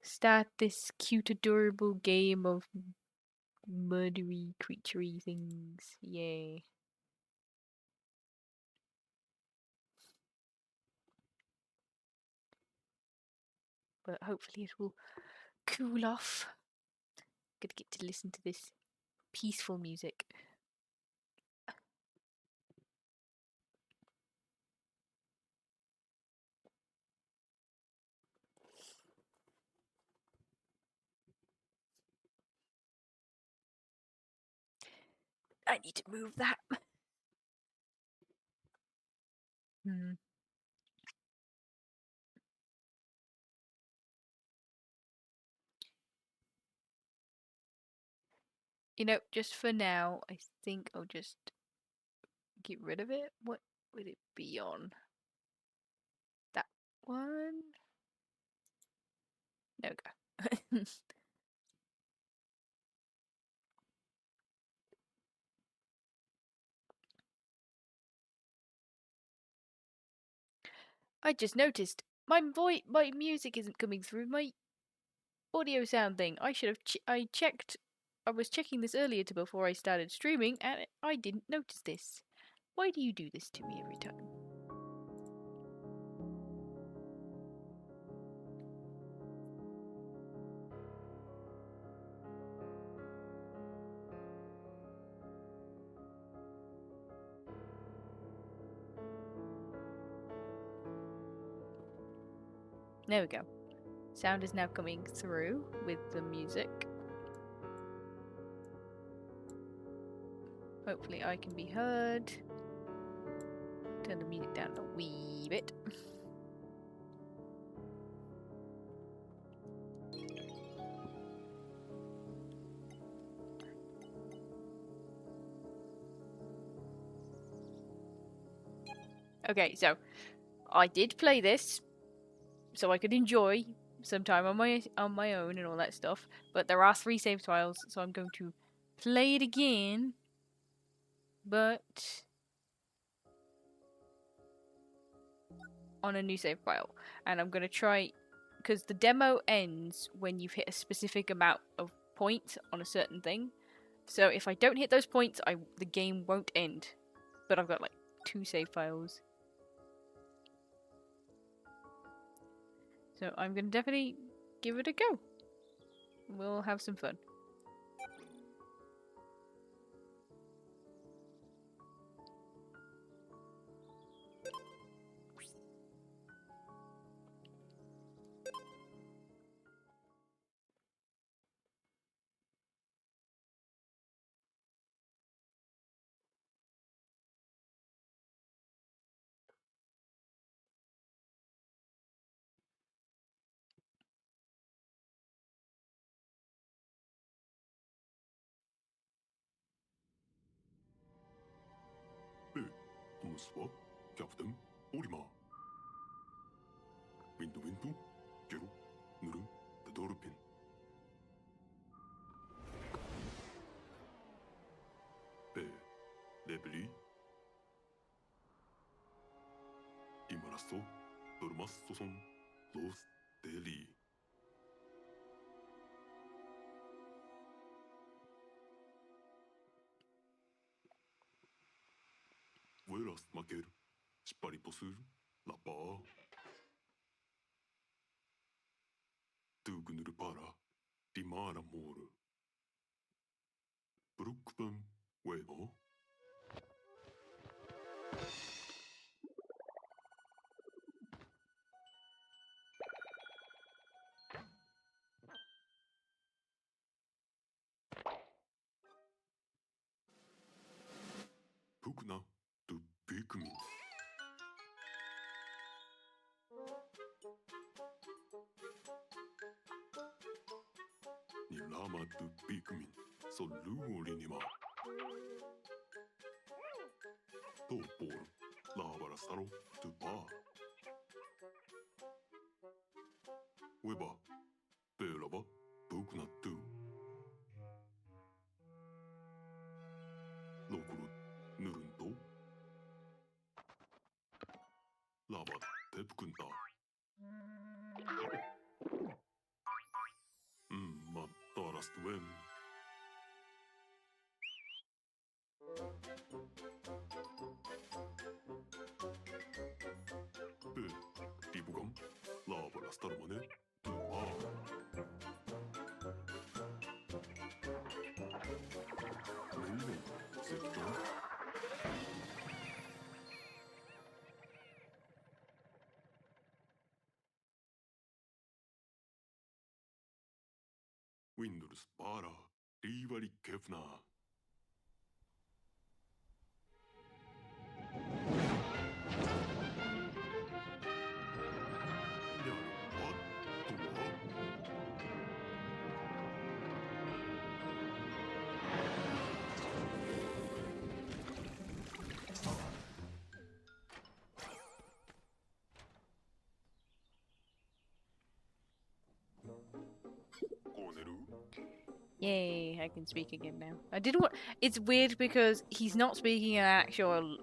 start this cute, adorable game of murdery, creaturey things. Yay. But hopefully it will cool off. Gonna get to listen to this peaceful music. I need to move that. Hmm. You know, just for now, I think I'll just get rid of it. What would it be on? That one? No go. I just noticed my music isn't coming through my audio sound thing. I should have I checked. I was checking this earlier to before I started streaming, and I didn't notice this. Why do you do this to me every time? There we go. Sound is now coming through with the music. Hopefully I can be heard. Turn the music down a wee bit. Okay, so I did play this so I could enjoy some time on my own and all that stuff. But there are 3 save files, so I'm going to play it again. But on a new save file, and I'm gonna try because the demo ends when you've hit a specific amount of points on a certain thing. So if I don't hit those points, the game won't end. But I've got like 2 save files. So I'm gonna definitely give it a go. We'll have some fun. 네, 토머스와 캡틴 오리마. 윈드 게로 누르 더 도르핀. 네, 레벨리 이마라소 노르마스 소손 로스 데리. Vuelas maquer, spariposur, la pa. Tugunur para, dimara mor. Brukben, huevo. Pukna, tu Pikmin. Ni lama tu Pikmin, so luolinima. Topor, lavara saro tu pa. Weba, belaba, pukna tu. Lokuru, nurunto. Lava, tepkunta. must win. 리브검 라보라 스타르만의 두아 멜론 섹정 윈도우스 바라 리바리 케프나 Yay, I can speak again now. I didn't want. It's weird because he's not speaking an actual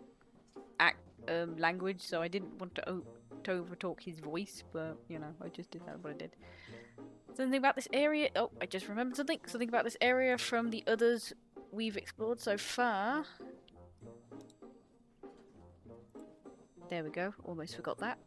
language, so I didn't want to overtalk his voice, but you know, I just did that. What I did. Something about this area. Oh, I just remembered something. Something about this area from the others we've explored so far. There we go. Almost forgot that.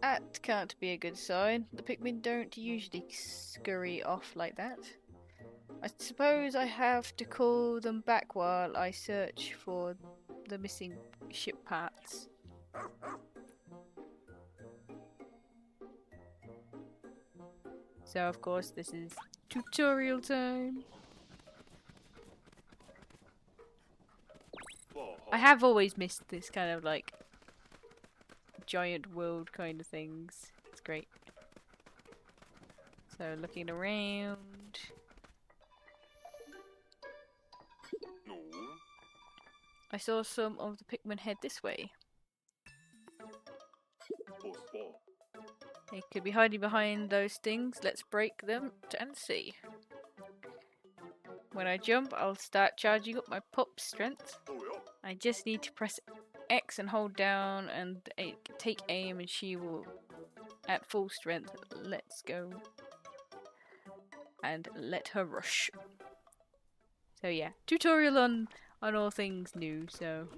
That can't be a good sign. The Pikmin don't usually scurry off like that. I suppose I have to call them back while I search for the missing ship parts. So of course this is tutorial time. I have always missed this kind of like giant world kind of things. It's great. So looking around. I saw some of the Pikmin head this way. They could be hiding behind those things. Let's break them and see. When I jump, I'll start charging up my pop strength. I just need to press X and hold down and take aim, and she will at full strength. Let's go and let her rush. So yeah, tutorial on all things new. So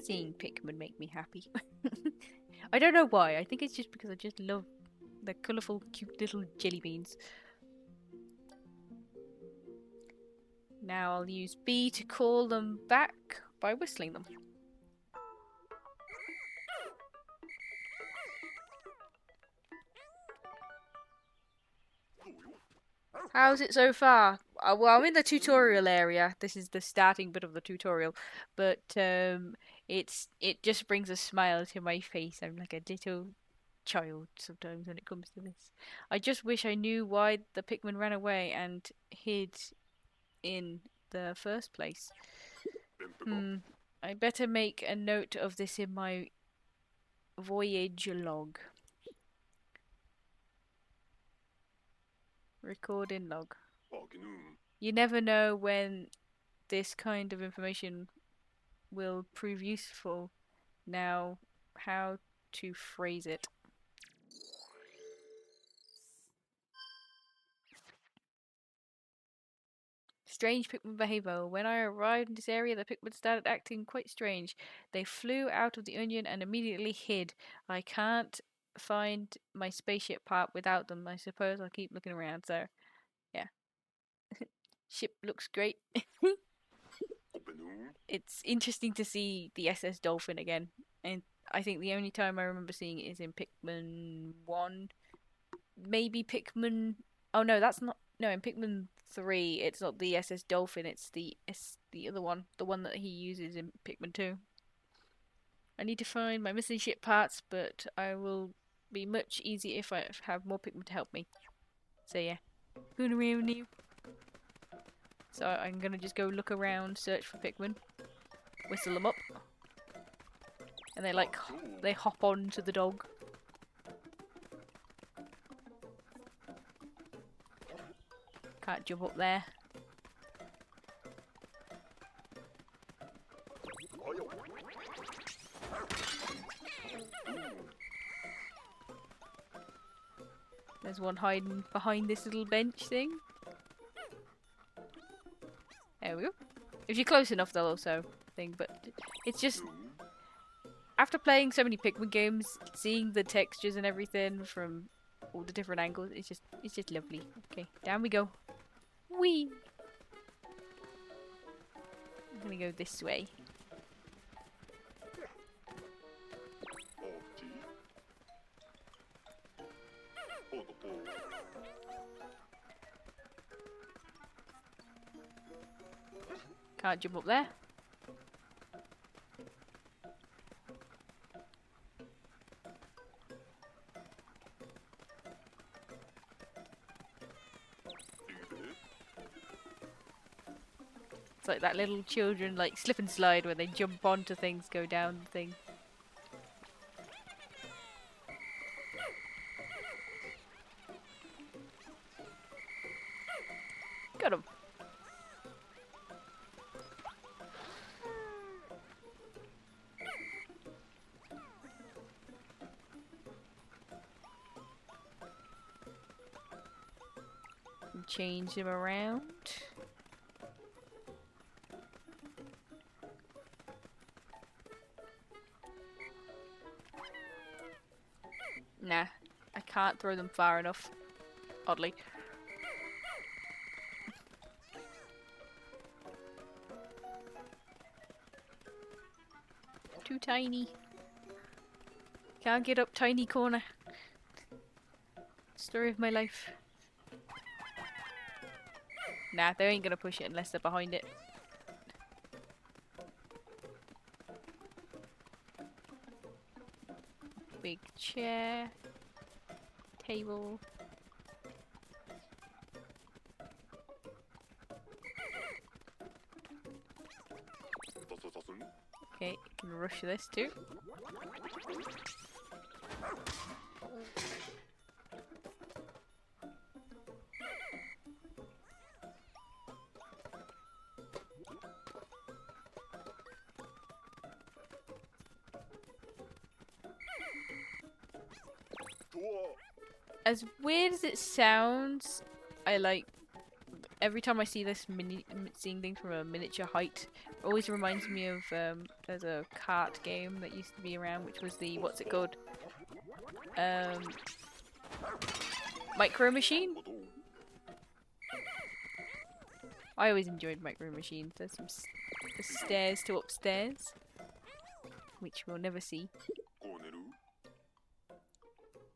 seeing Pikmin make me happy. I don't know why. I think it's just because I just love the colourful, cute little jelly beans. Now I'll use B to call them back by whistling them. How's it so far? Well, I'm in the tutorial area. This is the starting bit of the tutorial, but it just brings a smile to my face. I'm like a little child sometimes when it comes to this. I just wish I knew why the Pikmin ran away and hid in the first place. I better make a note of this in my voyage log. Recording log. You never know when this kind of information will prove useful. Now, how to phrase it. Strange Pikmin behavior. When I arrived in this area, the Pikmin started acting quite strange. They flew out of the onion and immediately hid. I can't find my spaceship part without them. I suppose I'll keep looking around. So, yeah. Ship looks great. It's interesting to see the SS Dolphin again. And I think the only time I remember seeing it is in Pikmin 1. maybe Pikmin. Oh no, that's not. No, in Pikmin 3, it's not the SS Dolphin. It's the other one, the one that he uses in Pikmin 2. I need to find my missing ship parts, but I will be much easier if I have more Pikmin to help me. So yeah, going around now. So I'm gonna just go look around, search for Pikmin, whistle them up, and they hop on to the dog. Can't jump up there. There's one hiding behind this little bench thing. There we go. If you're close enough, they'll also thing. But it's just after playing so many Pikmin games, seeing the textures and everything from all the different angles, it's just lovely. Okay, down we go. Whee! I'm gonna go this way. Can't jump up there. It's like that little children like slip and slide where they jump onto things, go down the thing. Got him. Change him around. Nah, I can't throw them far enough. Oddly. Too tiny. Can't get up tiny corner. Story of my life. Nah, they ain't gonna push it unless they're behind it. Big chair. Table. Okay, can rush this too. As weird as it sounds, I like every time I see this seeing things from a miniature height. It always reminds me of there's a kart game that used to be around, which was the what's it called? Micro Machine. I always enjoyed Micro Machines. There's some stairs to upstairs, which we'll never see.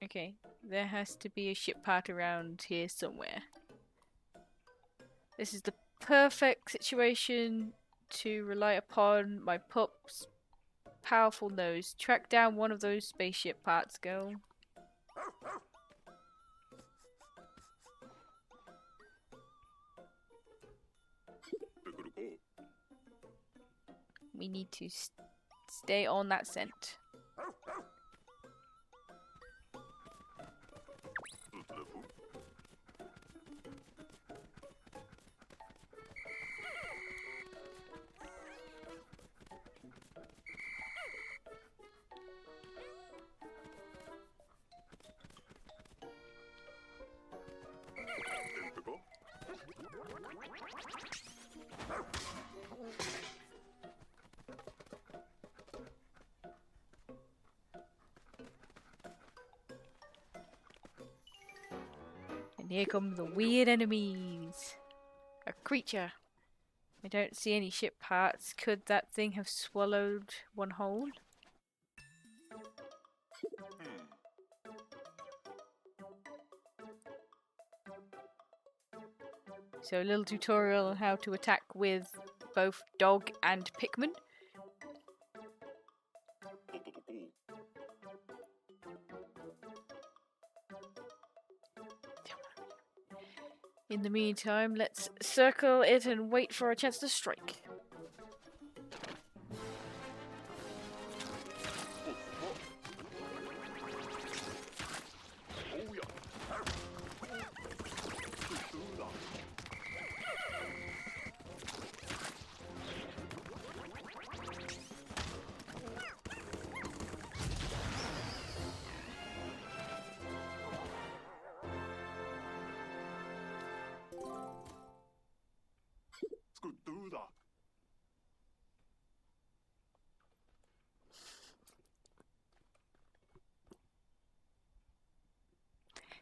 Okay, there has to be a ship part around here somewhere. This is the perfect situation to rely upon my pup's powerful nose. Track down one of those spaceship parts, girl. We need to stay on that scent. And here come the weird enemies. A creature. I don't see any ship parts. Could that thing have swallowed one whole? So a little tutorial on how to attack with both dog and Pikmin. In the meantime, let's circle it and wait for a chance to strike.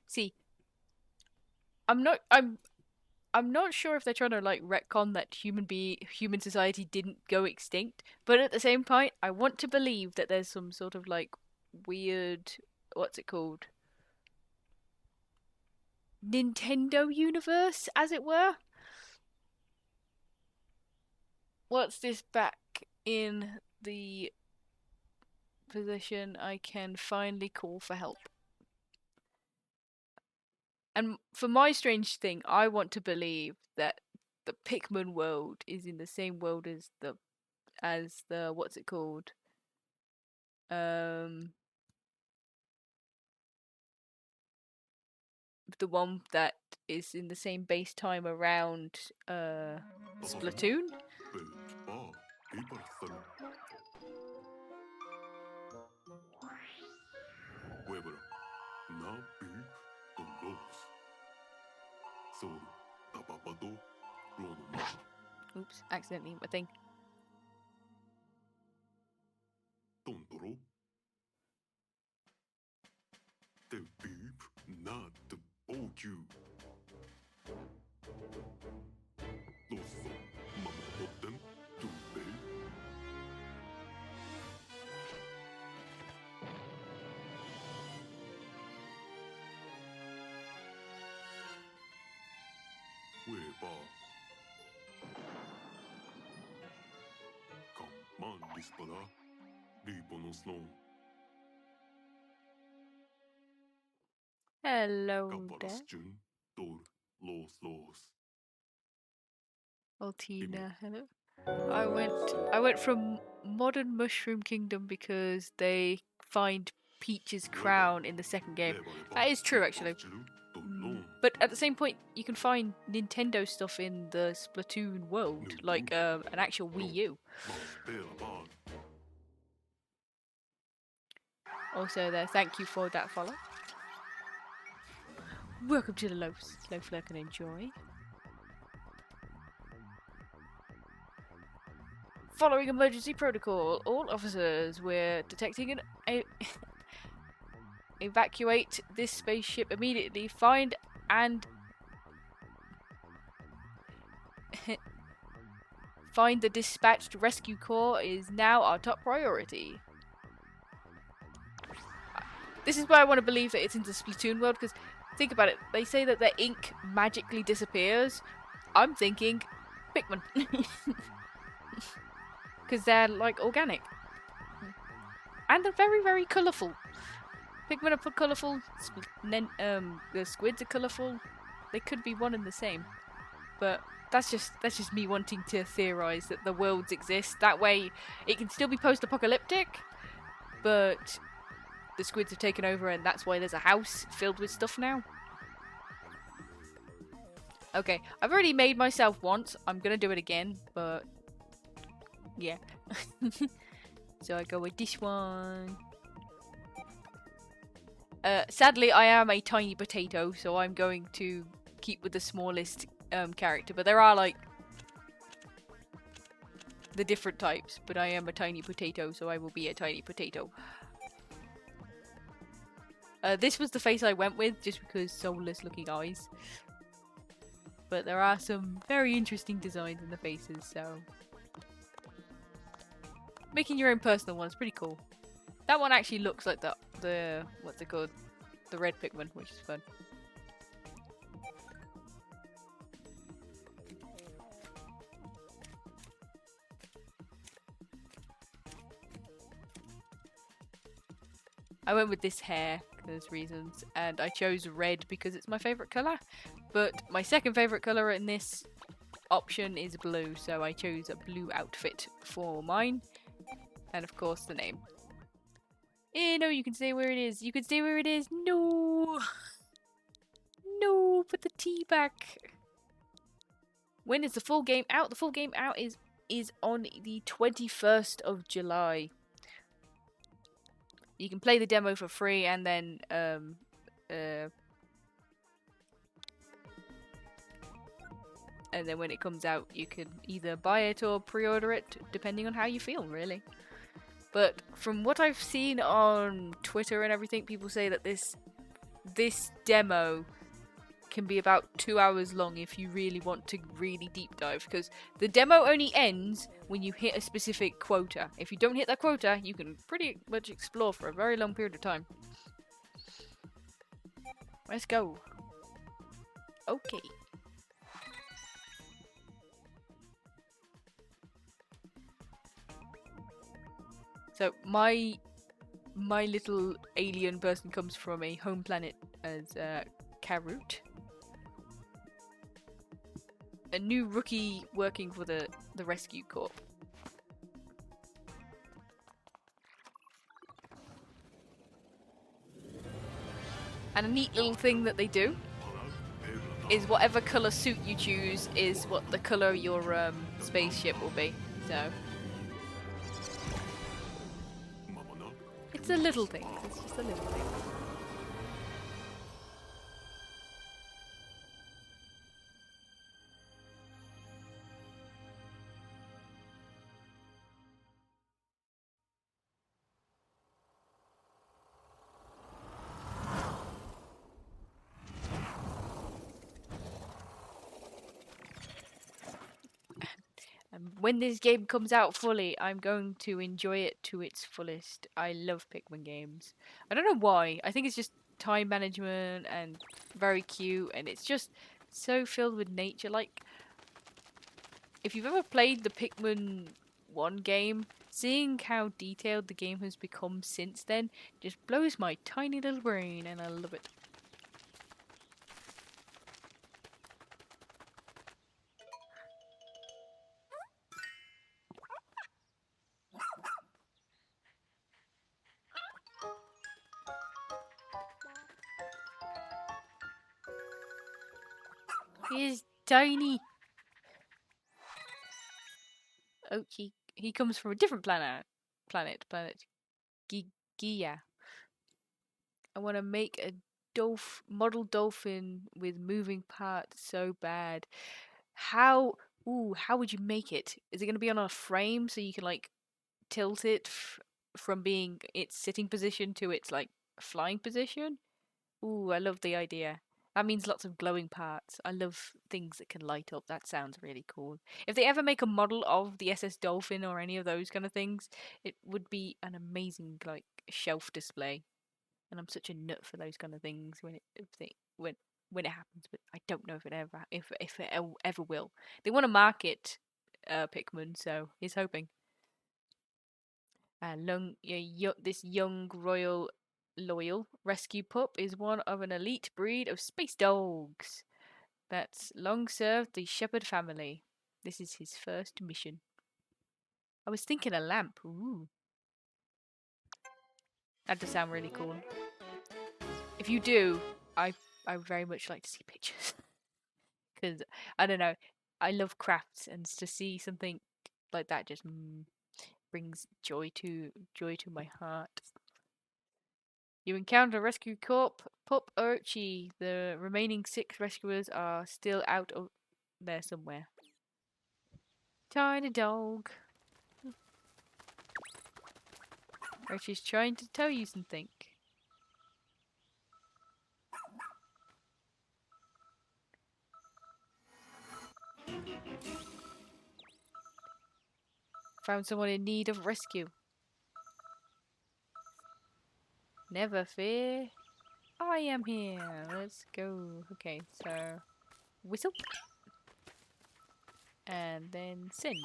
See, I'm not sure if they're trying to like retcon that human society didn't go extinct, but at the same point, I want to believe that there's some sort of like weird, what's it called? Nintendo universe, as it were. What's this back in the position I can finally call for help? And for my strange thing, I want to believe that the Pikmin world is in the same world as the what's it called? The one that is in the same base time around Splatoon. Oops, accidentally my thing. Hello there. Altina, hello. I went from Modern Mushroom Kingdom because they find Peach's crown in the second game. That is true, actually. But at the same point, you can find Nintendo stuff in the Splatoon world, like an actual Wii U. Also there, thank you for that follow. Welcome to the Low Flirt and Enjoy. Following emergency protocol, all officers, we're detecting an evacuate this spaceship immediately. Find and find the dispatched rescue corps is now our top priority. This is why I want to believe that it's in the Splatoon world, because think about it. They say that their ink magically disappears. I'm thinking Pikmin. Because they're like organic. And they're very, very colourful. Pikmin are colourful, the squids are colourful. They could be one and the same. But that's just me wanting to theorise that the worlds exist. That way it can still be post-apocalyptic, but the squids have taken over and that's why there's a house filled with stuff now. Okay, I've already made myself once. I'm gonna do it again, but yeah. So I go with this one. Sadly, I am a tiny potato, so I'm going to keep with the smallest character. But there are like the different types. But I am a tiny potato, so I will be a tiny potato. This was the face I went with, just because soulless looking eyes. But there are some very interesting designs in the faces, so making your own personal one is pretty cool. That one actually looks like the what's it called? The red Pikmin, which is fun. I went with this hair because reasons, and I chose red because it's my favourite colour. But my second favourite colour in this option is blue, so I chose a blue outfit for mine. And of course the name. No, you can say where it is. You can say where it is. No! No, put the T back. When is the full game out? The full game out is on the 21st of July. You can play the demo for free, and then when it comes out, you can either buy it or pre-order it, depending on how you feel, really. But from what I've seen on Twitter and everything, people say that this demo can be about 2 hours long if you really want to really deep dive, because the demo only ends when you hit a specific quota. If you don't hit that quota, you can pretty much explore for a very long period of time. Let's go. Okay. So my little alien person comes from a home planet as Karut. A new rookie working for the rescue corps. And a neat little thing that they do is whatever colour suit you choose is what the colour your spaceship will be. So it's a little thing. It's just a little thing. When this game comes out fully, I'm going to enjoy it to its fullest. I love Pikmin games. I don't know why. I think it's just time management and very cute, and it's just so filled with nature. Like, if you've ever played the Pikmin 1 game, seeing how detailed the game has become since then just blows my tiny little brain, and I love it. He is tiny. Oh, he comes from a different planet. Gia. I want to make a model dolphin with moving parts so bad. How would you make it? Is it going to be on a frame so you can like tilt it from being its sitting position to its like flying position? Ooh, I love the idea. That means lots of glowing parts. I love things that can light up. That sounds really cool. If they ever make a model of the SS Dolphin or any of those kind of things, it would be an amazing like shelf display. And I'm such a nut for those kind of things when it happens. But I don't know if it ever will. They want to market Pikmin, so he's hoping. This young royal loyal rescue pup is one of an elite breed of space dogs that's long served the shepherd family. This is his first mission. I was thinking a lamp. Ooh. That does sound really cool. If you do, I very much like to see pictures. Because, I don't know, I love crafts, and to see something like that just brings joy to my heart. You encounter rescue corp Pup Archie. The remaining 6 rescuers are still out of there somewhere. Tiny dog. Archie's trying to tell you something. Found someone in need of rescue. Never fear. I am here. Let's go. Okay, so whistle. And then send.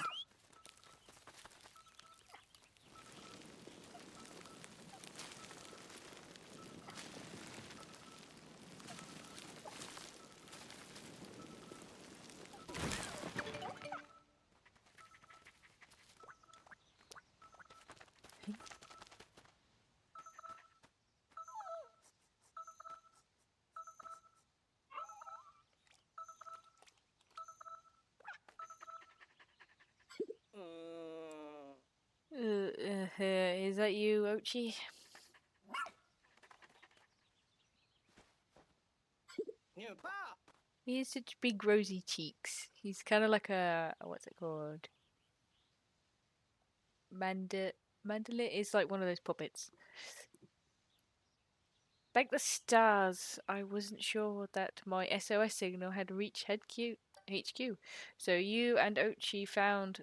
Is that you, Ochi? He has such big rosy cheeks. He's kind of like a what's it called? Mandala is like one of those puppets. Like the stars, I wasn't sure that my SOS signal had reached HQ. So you and Ochi found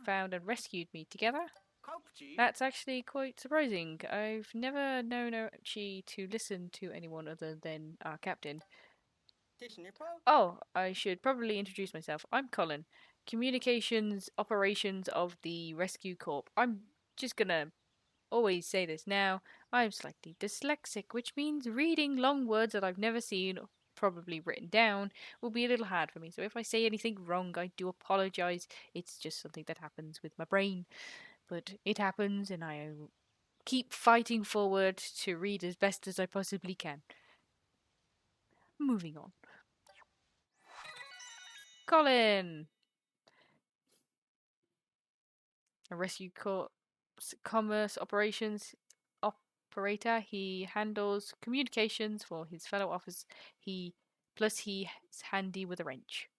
and rescued me together? That's actually quite surprising. I've never known Ochi to listen to anyone other than our captain. Oh, I should probably introduce myself. I'm Colin, Communications Operations of the Rescue Corp. I'm just gonna always say this now. I'm slightly dyslexic, which means reading long words that I've never seen, probably written down, will be a little hard for me. So if I say anything wrong, I do apologize. It's just something that happens with my brain. But it happens, and I keep fighting forward to read as best as I possibly can. Moving on. Colin! A rescue commerce operations operator. He handles communications for his fellow officers. He's handy with a wrench.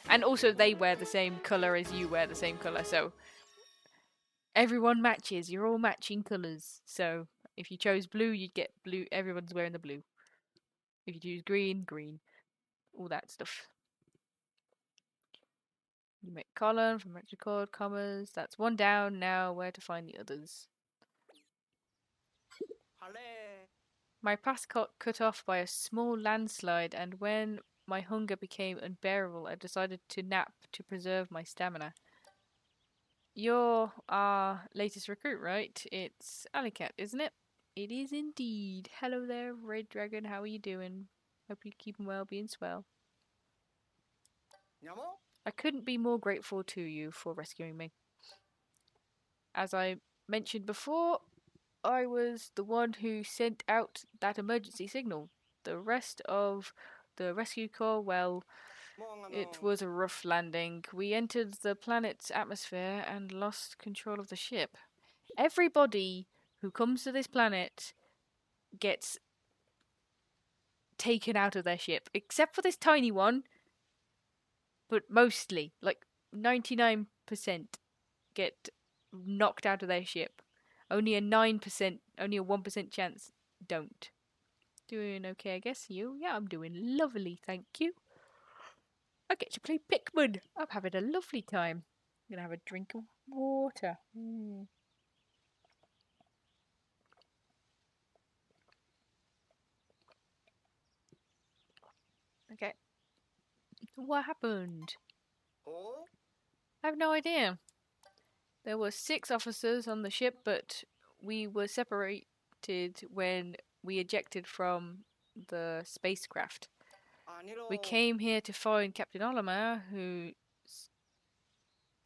And also they wear the same colour as you wear the same colour, so everyone matches. You're all matching colours. So if you chose blue, you'd get blue. Everyone's wearing the blue. If you choose green, green. All that stuff. You make column from record commas. That's one down. Now where to find the others? My path got cut off by a small landslide, and when my hunger became unbearable, I decided to nap to preserve my stamina. You're our latest recruit, right? It's Alicat, isn't it? It is indeed. Hello there, Red Dragon. How are you doing? Hope you're keeping well, being swell. I couldn't be more grateful to you for rescuing me. As I mentioned before, I was the one who sent out that emergency signal. The rest of the rescue corps, well, it was a rough landing. We entered the planet's atmosphere and lost control of the ship. Everybody who comes to this planet gets taken out of their ship, except for this tiny one, but mostly, like 99%, get knocked out of their ship. Only a 9%, only a 1% chance don't. Doing okay, I guess. You? Yeah, I'm doing lovely, thank you. I get to play Pikmin. I'm having a lovely time. I'm gonna have a drink of water. Okay. What happened? I have no idea. There were 6 officers on the ship, but we were separated when we ejected from the spacecraft. We came here to find Captain Olimar,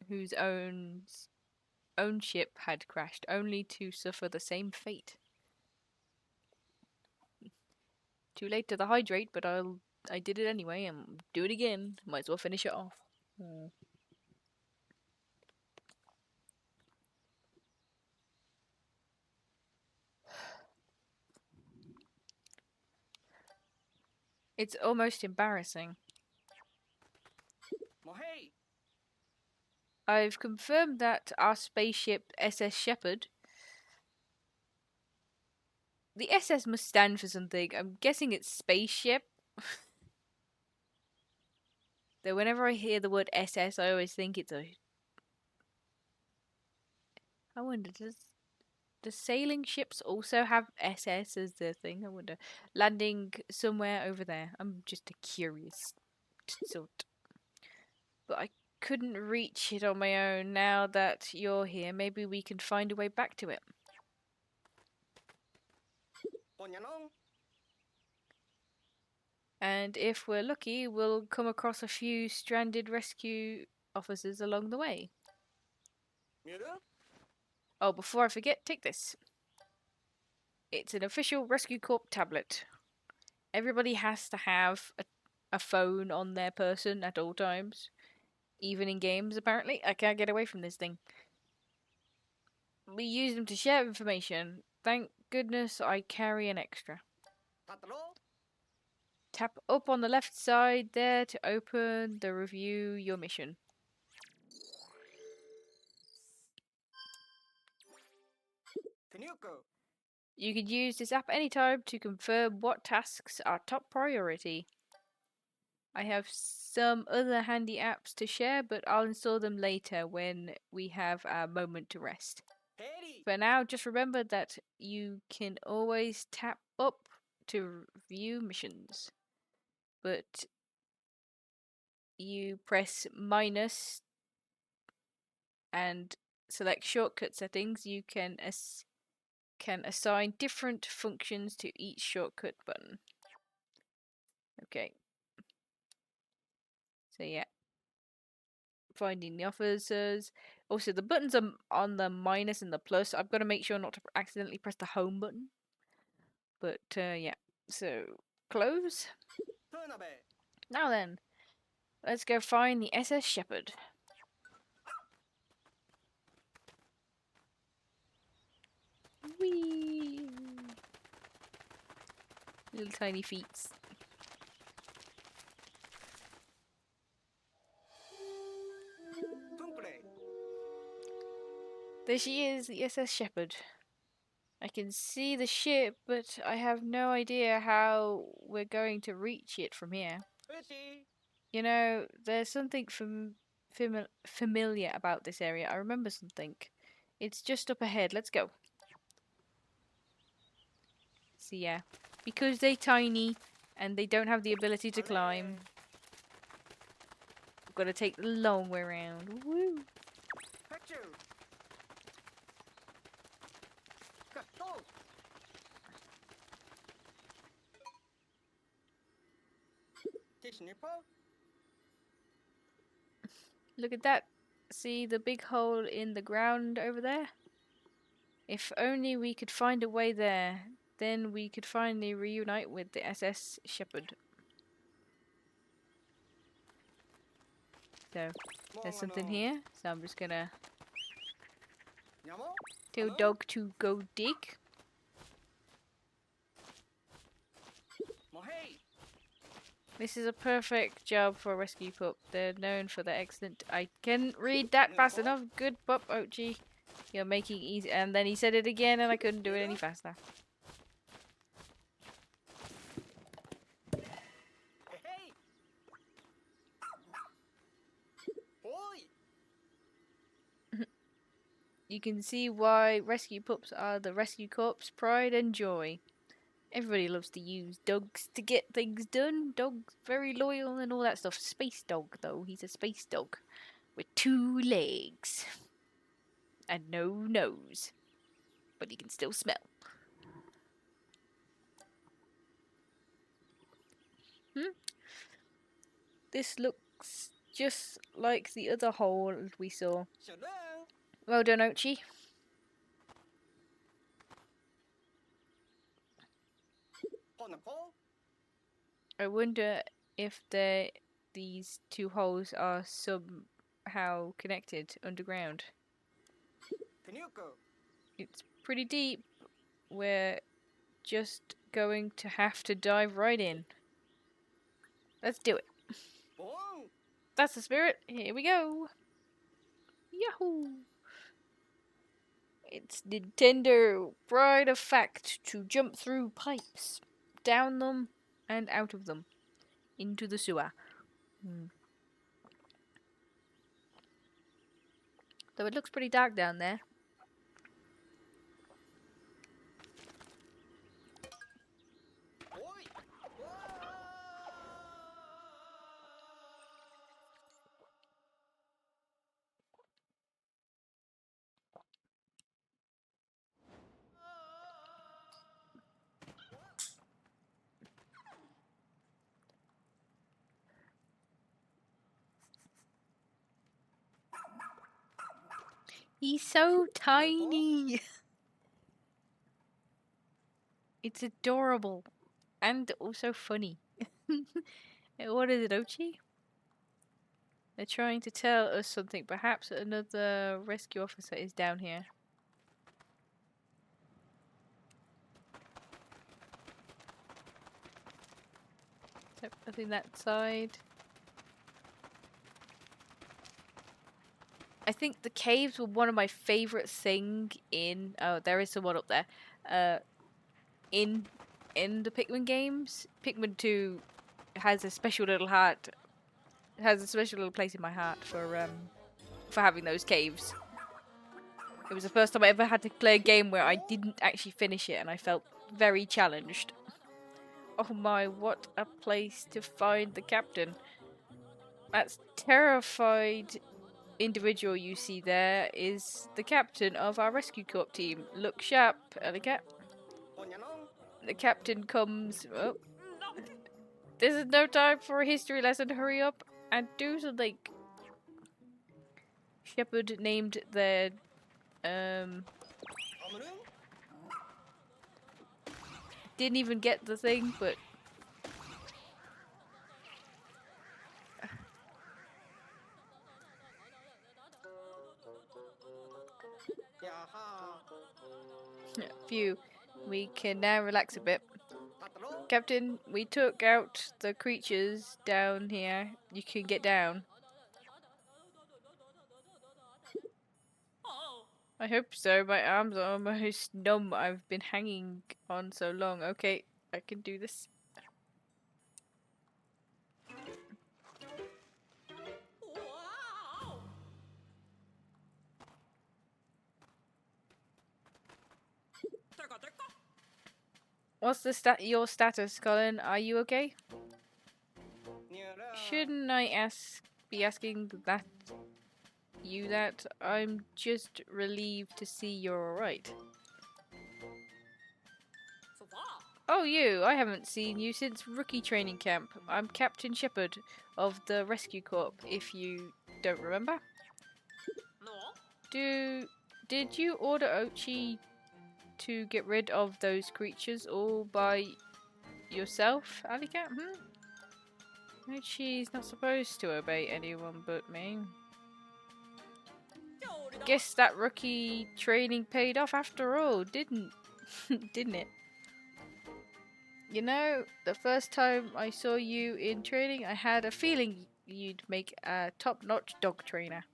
whose own ship had crashed, only to suffer the same fate. Too late to the hydrate, but I did it anyway, and do it again. Might as well finish it off. It's almost embarrassing. I've confirmed that our spaceship SS Shepherd. The SS must stand for something. I'm guessing it's spaceship. Though whenever I hear the word SS, I always think it's a. I wonder, does sailing ships also have SS as their thing? I wonder. Landing somewhere over there. I'm just a curious sort. But I couldn't reach it on my own. Now that you're here, maybe we can find a way back to it. And if we're lucky, we'll come across a few stranded rescue officers along the way. Oh, before I forget, take this. It's an official Rescue Corp tablet. Everybody has to have a phone on their person at all times. Even in games, apparently. I can't get away from this thing. We use them to share information. Thank goodness I carry an extra. Tap up on the left side there to open the review your mission. You can use this app anytime to confirm what tasks are top priority. I have some other handy apps to share, but I'll install them later when we have a moment to rest. For now, just remember that you can always tap up to view missions, but you press minus and select shortcut settings. You can assign different functions to each shortcut button. Okay. So yeah. Finding the officers. Also, the buttons are on the minus and the plus. I've got to make sure not to accidentally press the home button. But yeah. So, close. Now then, let's go find the SS Shepherd. Whee! Little tiny feet. There she is, the SS Shepherd. I can see the ship, but I have no idea how we're going to reach it from here. You know, there's something familiar about this area. I remember something. It's just up ahead. Let's go. So yeah, because they're tiny and they don't have the ability to climb, we've got to take the long way around. Woo! Look at that. See the big hole in the ground over there? If only we could find a way there, then we could finally reunite with the SS Shepherd. So, there's something here, so I'm just gonna tell dog to go dig. This is a perfect job for a rescue pup. They're known for their excellent... I can't read that fast enough. Good pup, Ochi. You're making easy... And then he said it again and I couldn't do it any faster. You can see why rescue pups are the rescue corps' pride and joy. Everybody loves to use dogs to get things done. Dogs very loyal and all that stuff. Space dog, though. He's a space dog with 2 legs and no nose, but he can still smell. This looks just like the other hole we saw. Well done, Ochi. I wonder if these 2 holes are somehow connected underground. It's pretty deep. We're just going to have to dive right in. Let's do it. That's the spirit. Here we go. Yahoo! It's Nintendo pride of fact to jump through pipes, down them, and out of them, into the sewer. Though it looks pretty dark down there. He's so tiny. It's adorable. And also funny. What is it, Ochi? They're trying to tell us something. Perhaps another rescue officer is down here. Nope, nothing that side. I think the caves were one of my favourite thing in... Oh, there is someone up there. In the Pikmin games. Pikmin 2 has a special little heart. Has a special little place in my heart for having those caves. It was the first time I ever had to play a game where I didn't actually finish it and I felt very challenged. Oh my, what a place to find the captain. That's terrified individual you see there is the captain of our rescue corps team. Look sharp, Ellicat. The captain comes... Oh. This is no time for a history lesson. Hurry up and do something. Shepard named their... Didn't even get the thing, but... Phew. We can now relax a bit. Captain, we took out the creatures down here. You can get down. I hope so. My arms are almost numb. I've been hanging on so long. Okay, I can do this. What's the your status, Colin? Are you okay? Shouldn't I be asking that I'm just relieved to see you're alright. Oh, you! I haven't seen you since rookie training camp. I'm Captain Shepard of the Rescue Corps, if you don't remember. Did you order Ochi to get rid of those creatures all by yourself, Alicat? Ochi's not supposed to obey anyone but me. Guess that rookie training paid off after all, didn't it? You know, the first time I saw you in training, I had a feeling you'd make a top-notch dog trainer.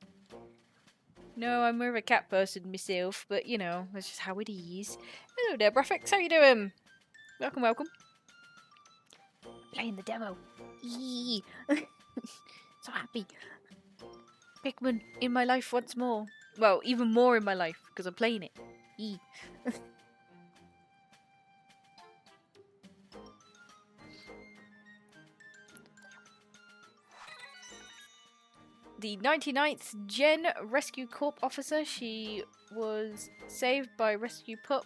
No, I'm more of a cat person myself, but you know, that's just how it is. Hello there, Brafix, how you doing? Welcome, welcome. Playing the demo. Eee. So happy. Pikmin in my life once more. Well, even more in my life, because I'm playing it. Eee. The 99th Gen Rescue Corps officer. She was saved by Rescue Pup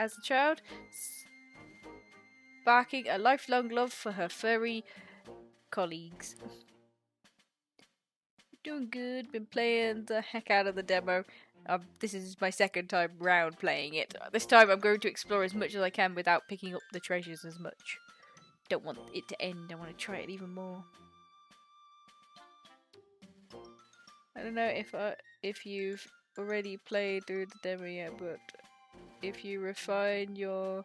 as a child, sparking a lifelong love for her furry colleagues. Doing good, been playing the heck out of the demo. This is my second time round playing it. This time I'm going to explore as much as I can without picking up the treasures as much. Don't want it to end, I want to try it even more. I don't know if you've already played through the demo yet, but if you refine your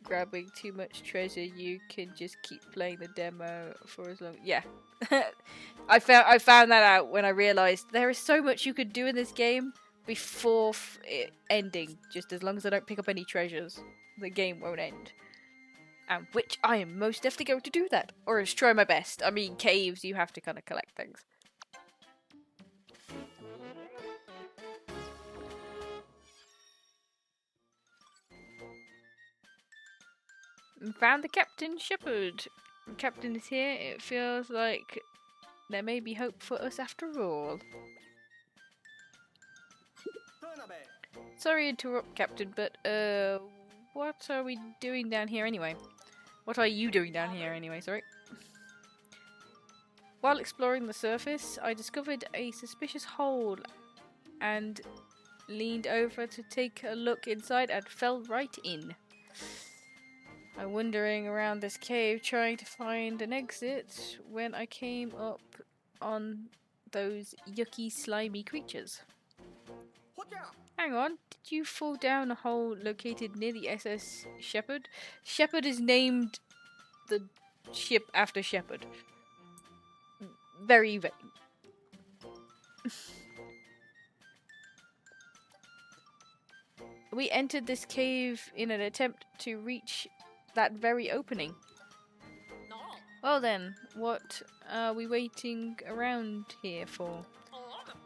grabbing too much treasure, you can just keep playing the demo for as long. Yeah, I found that out when I realised there is so much you could do in this game before it ending. Just as long as I don't pick up any treasures, the game won't end. And which I am most definitely going to do that, or just try my best. I mean, caves, you have to kind of collect things. Found the Captain Shepard. The captain is here. It feels like there may be hope for us after all. Sorry to interrupt, Captain, but what are we doing down here anyway? What are you doing down here anyway, sorry? While exploring the surface, I discovered a suspicious hole and leaned over to take a look inside and fell right in. I'm wandering around this cave trying to find an exit when I came up on those yucky, slimy creatures. Hang on, did you fall down a hole located near the SS Shepherd? Shepherd is named the ship after Shepherd. Very vague. We entered this cave in an attempt to reach that very opening. Well then, what are we waiting around here for?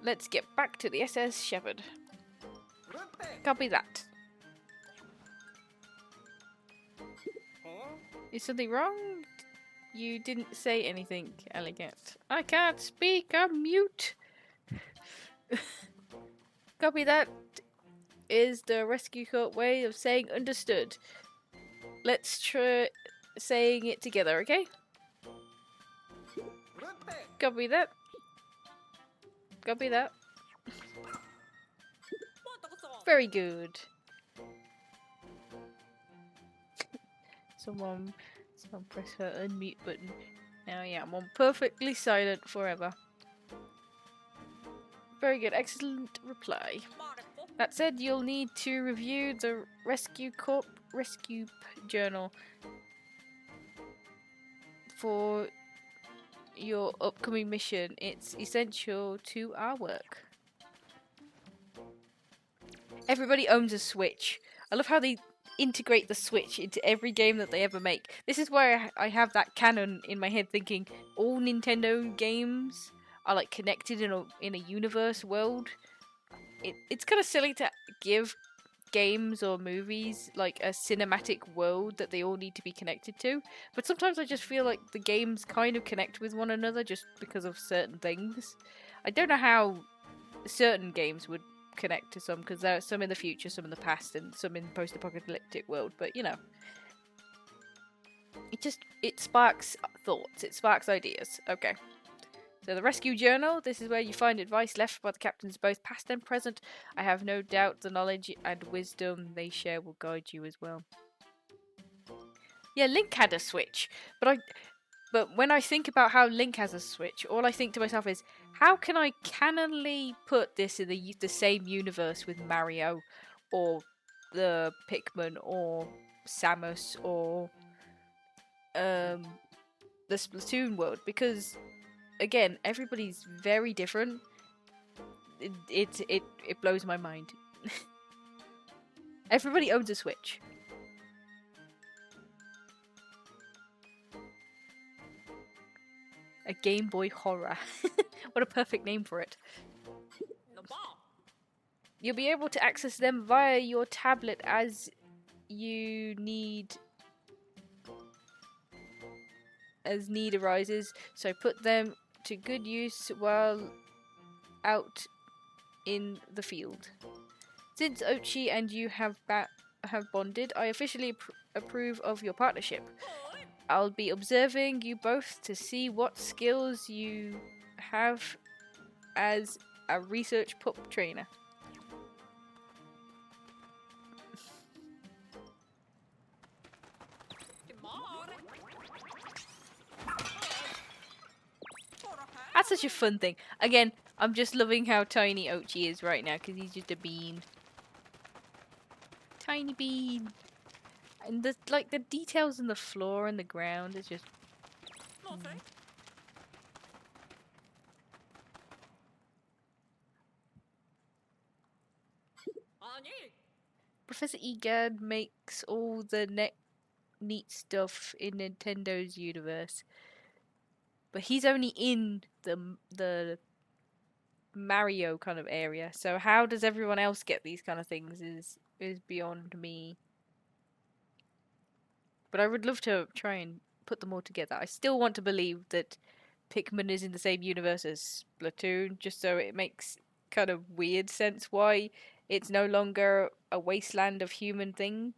Let's get back to the SS Shepherd. Copy that. Is something wrong? You didn't say anything, Elegant. I can't speak, I'm mute. Copy that is the rescue court way of saying understood. Let's try saying it together, okay? Copy that. Copy that. Very good. Someone press her unmute button. Now yeah, I'm on perfectly silent forever. Very good, excellent reply. That said, you'll need to review the Rescue Corp Rescue Journal for your upcoming mission. It's essential to our work. Everybody owns a Switch. I love how they integrate the Switch into every game that they ever make. This is why I have that canon in my head thinking all Nintendo games are like connected in a universe world. It's kind of silly to give games or movies like a cinematic world that they all need to be connected to, but sometimes I just feel like the games kind of connect with one another just because of certain things. I don't know how certain games would connect to some, because there are some in the future, some in the past, and some in post-apocalyptic world, but you know, it sparks thoughts, it sparks ideas. Okay. So the Rescue Journal, this is where you find advice left by the captains both past and present. I have no doubt the knowledge and wisdom they share will guide you as well. Yeah, Link had a Switch, but when I think about how Link has a Switch, all I think to myself is, how can I canonly put this in the same universe with Mario, or the Pikmin, or Samus, or the Splatoon world? Because again, everybody's very different. It blows my mind. Everybody owns a Switch. A Game Boy Horror. What a perfect name for it. You'll be able to access them via your tablet as need arises, so put them to good use while out in the field. Since Ochi and you have bonded, I officially approve of your partnership. I'll be observing you both to see what skills you have as a research pup trainer. That's such a fun thing. Again, I'm just loving how tiny Ochi is right now, because he's just a bean. Tiny bean. And the details in the floor and the ground is just... Professor Egad makes all the neat stuff in Nintendo's universe. But he's only in the Mario kind of area, so how does everyone else get these kind of things is beyond me. But I would love to try and put them all together. I still want to believe that Pikmin is in the same universe as Splatoon, just so it makes kind of weird sense why it's no longer a wasteland of human thing.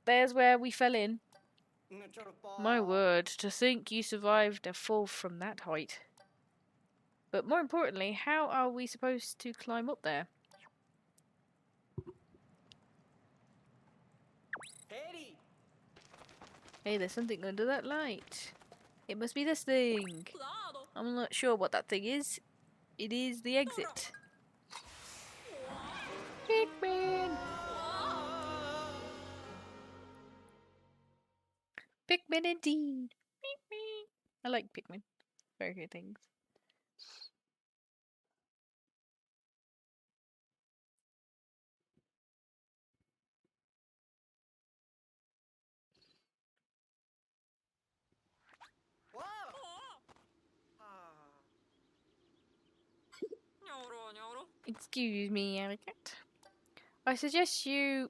There's where we fell in. My word, to think you survived a fall from that height. But more importantly, how are we supposed to climb up there? Hey, there's something under that light. It must be this thing. I'm not sure what that thing is. It is the exit. Pikmin! Pikmin indeed! Pikmin! I like Pikmin. Very good things. Excuse me, Ellicott. I suggest you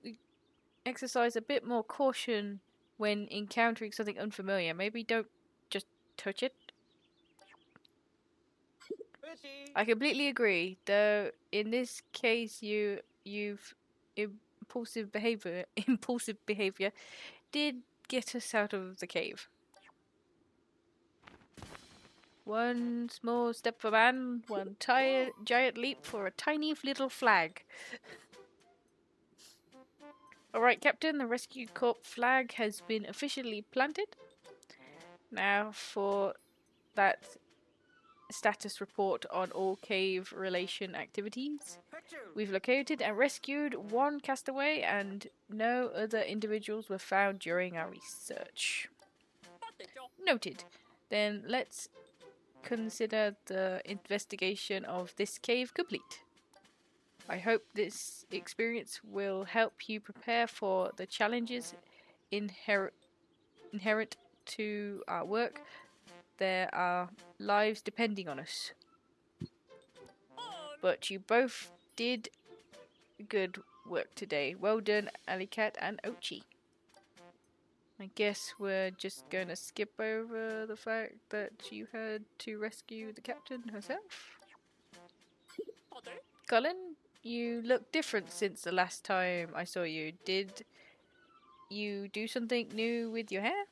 exercise a bit more caution when encountering something unfamiliar. Maybe don't just touch it. I completely agree, though in this case you've impulsive behavior did get us out of the cave. One small step for man, one giant leap for a tiny little flag. Alright, Captain, the Rescue Corps flag has been officially planted. Now for that status report on all cave relation activities. We've located and rescued one castaway and no other individuals were found during our research. Noted. Then let's consider the investigation of this cave complete. I hope this experience will help you prepare for the challenges inherent to our work. There are lives depending on us. But you both did good work today. Well done, Alicat and Ochi. I guess we're just gonna skip over the fact that you had to rescue the captain herself. Colin, you look different since the last time I saw you. Did you do something new with your hair?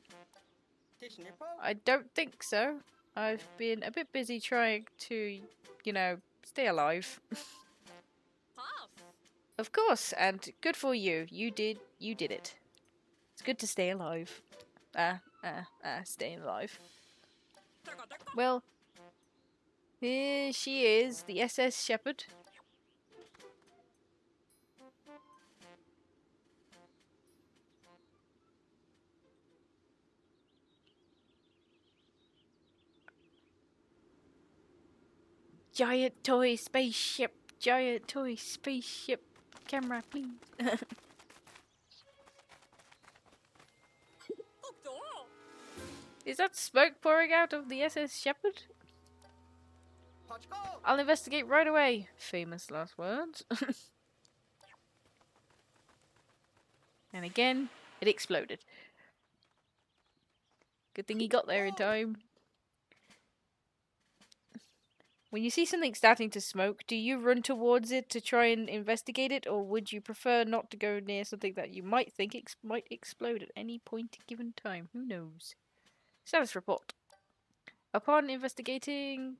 I don't think so. I've been a bit busy trying to, stay alive. Of course, and good for you. You did it. It's good to stay alive. Staying alive. Well, here she is, the SS Shepherd. Giant toy spaceship. Camera, please. Is that smoke pouring out of the SS Shepherd? I'll investigate right away. Famous last words. And again, it exploded. Good thing he got there in time. When you see something starting to smoke, do you run towards it to try and investigate it, or would you prefer not to go near something that you might think might explode at any point given time? Who knows? Status report. Upon investigating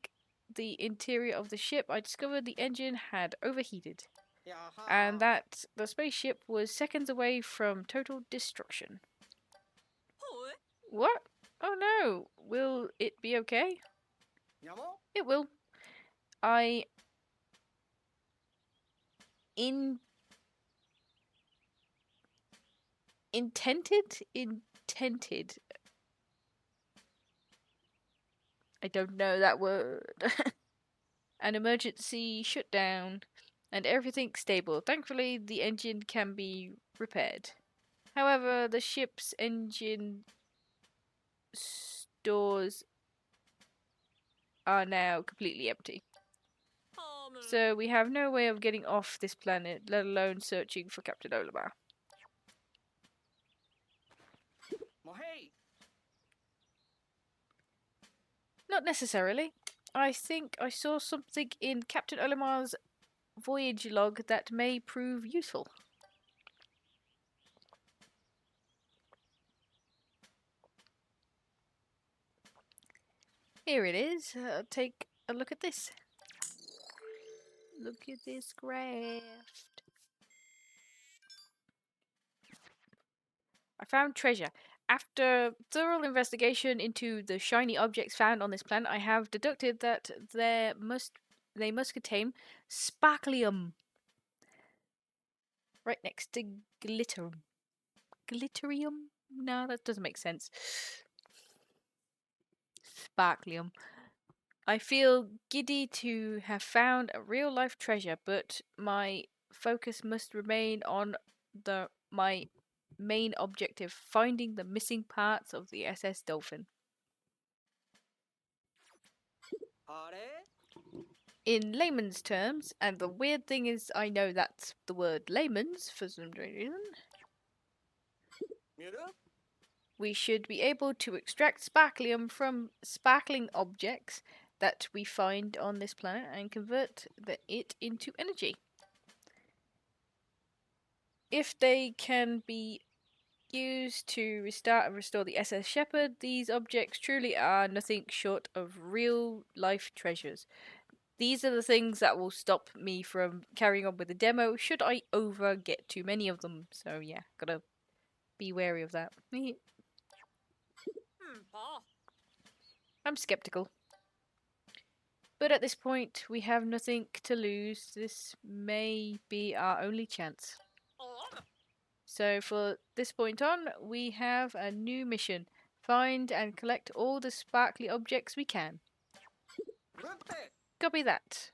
the interior of the ship, I discovered the engine had overheated, and that the spaceship was seconds away from total destruction. What? Oh no! Will it be okay? It will. I intended. I don't know that word. An emergency shutdown, and everything's stable. Thankfully, the engine can be repaired. However, the ship's engine stores are now completely empty. So we have no way of getting off this planet, let alone searching for Captain Olimar. Not necessarily. I think I saw something in Captain Olimar's voyage log that may prove useful. Here it is. Take a look at this. Look at this graft. I found treasure. After thorough investigation into the shiny objects found on this planet, I have deducted that they must contain sparklium, right next to glitterium. Glitterium? No, that doesn't make sense. Sparklium. I feel giddy to have found a real life treasure, but my focus must remain on my main objective, finding the missing parts of the SS Dolphin. In layman's terms, and the weird thing is I know that's the word layman's for some reason, we should be able to extract sparklium from sparkling objects that we find on this planet and convert it into energy. If they can be used to restart and restore the SS Shepherd, these objects truly are nothing short of real life treasures. These are the things that will stop me from carrying on with the demo should I get too many of them. So yeah, gotta be wary of that. I'm skeptical. But at this point, we have nothing to lose. This may be our only chance. So for this point on, we have a new mission. Find and collect all the sparkly objects we can. Copy that.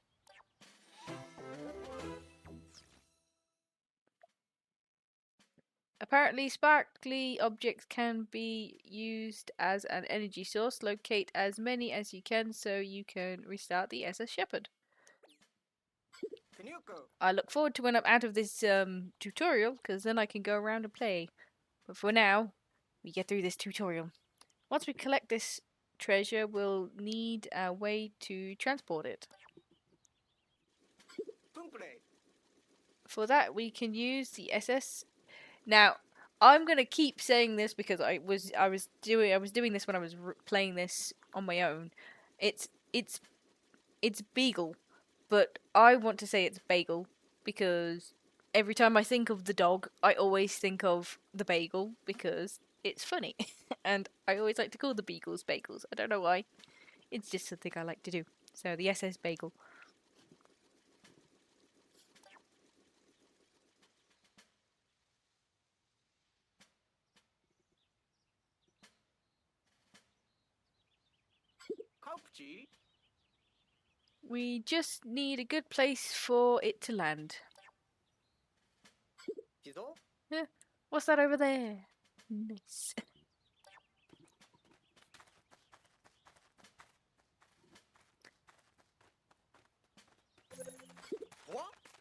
Apparently, sparkly objects can be used as an energy source. Locate as many as you can so you can restart the SS Shepherd. I look forward to when I'm out of this tutorial, because then I can go around and play. But for now, we get through this tutorial. Once we collect this treasure, we'll need a way to transport it. For that, we can use the SS. Now, I'm gonna keep saying this because I was doing this when I was playing this on my own. It's Beagle, but I want to say it's Bagel because every time I think of the dog, I always think of the bagel because it's funny, and I always like to call the beagles bagels. I don't know why. It's just something I like to do. So the SS Bagel. We just need a good place for it to land. What's that over there? Nice.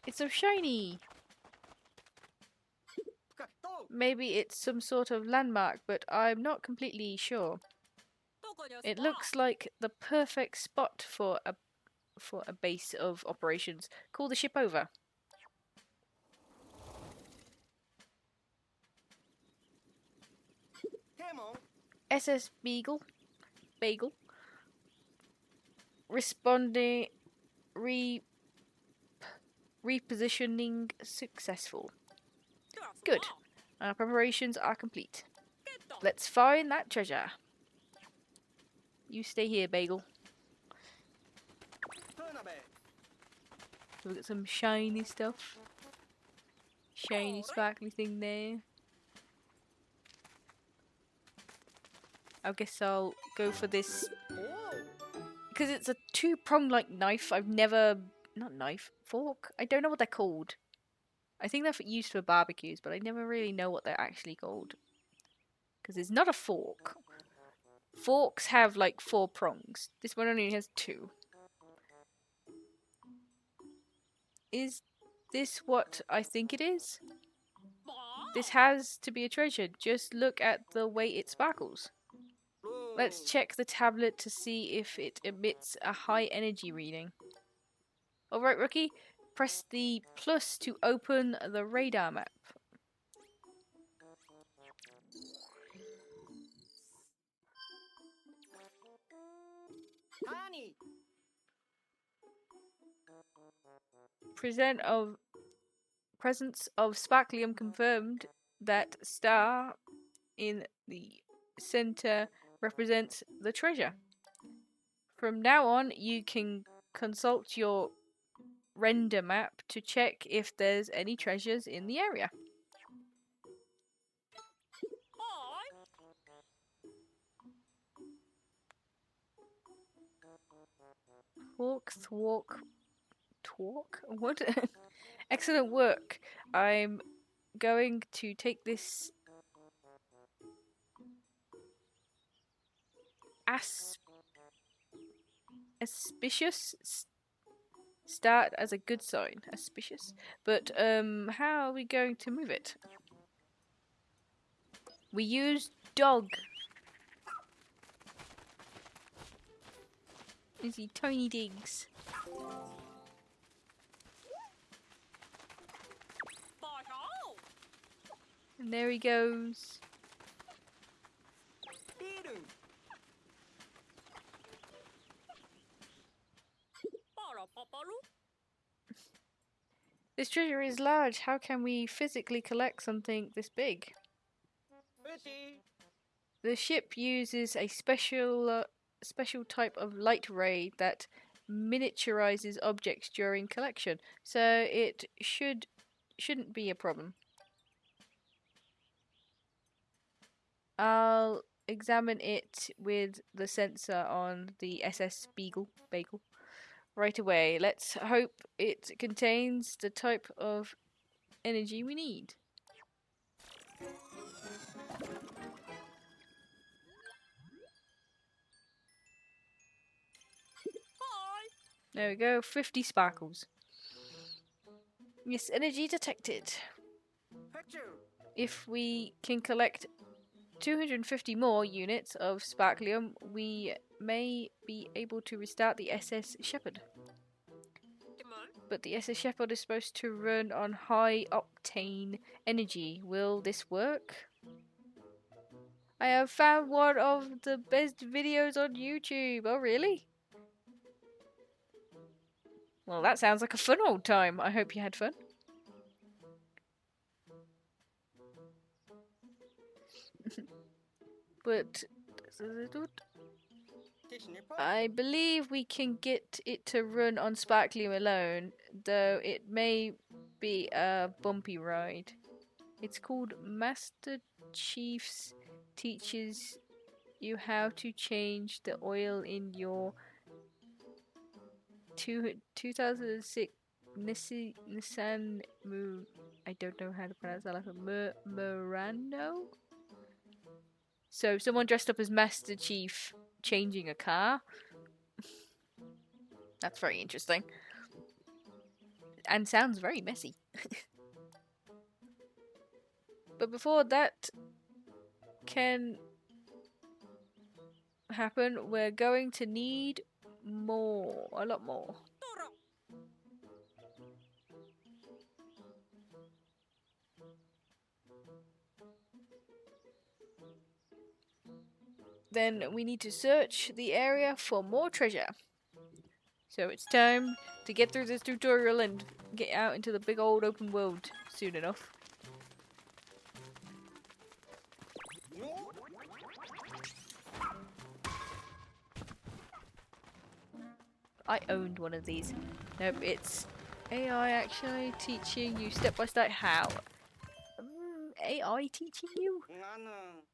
It's so shiny. Maybe it's some sort of landmark, but I'm not completely sure. It looks like the perfect spot for a base of operations. Call the ship over. SS Bagel. Responding, repositioning successful. Good. Our preparations are complete. Let's find that treasure. You stay here, Bagel. We've got some shiny stuff. Shiny, sparkly thing there. I guess I'll go for this. Because it's a two-pronged like knife. I've never... Not knife. Fork? I don't know what they're called. I think they're used for barbecues, but I never really know what they're actually called. Because it's not a fork. Forks have like 4 prongs. This one only has 2. Is this what I think it is? This has to be a treasure. Just look at the way it sparkles. Let's check the tablet to see if it emits a high energy reading. Alright, rookie. Press the plus to open the radar map. Presence of sparklium confirmed. That star in the center represents the treasure. From now on, you can consult your render map to check if there's any treasures in the area. Talk. What? Excellent work. I'm going to take this auspicious start as a good sign. Auspicious. But how are we going to move it? We use dog. Is he tiny digs? And there he goes. This treasure is large. How can we physically collect something this big? The ship uses a special type of light ray that miniaturizes objects during collection, so it shouldn't be a problem. I'll examine it with the sensor on the SS Bagel right away. Let's hope it contains the type of energy we need. There we go, 50 sparkles. Yes, energy detected. If we can collect 250 more units of sparklium, we may be able to restart the SS Shepherd. But the SS Shepherd is supposed to run on high octane energy. Will this work? I have found one of the best videos on YouTube. Oh, really? Well, that sounds like a fun old time. I hope you had fun. But I believe we can get it to run on sparklium alone, though it may be a bumpy ride. It's called Master Chief's Teaches You How to Change the Oil in Your 2006 Nissan I don't know how to pronounce that. Murano? So someone dressed up as Master Chief changing a car. That's very interesting. And sounds very messy. But before that can happen, we're going to need more. A lot more. Then we need to search the area for more treasure. So it's time to get through this tutorial and get out into the big old open world soon enough. I owned one of these. Nope, it's AI actually teaching you step by step how. AI teaching you?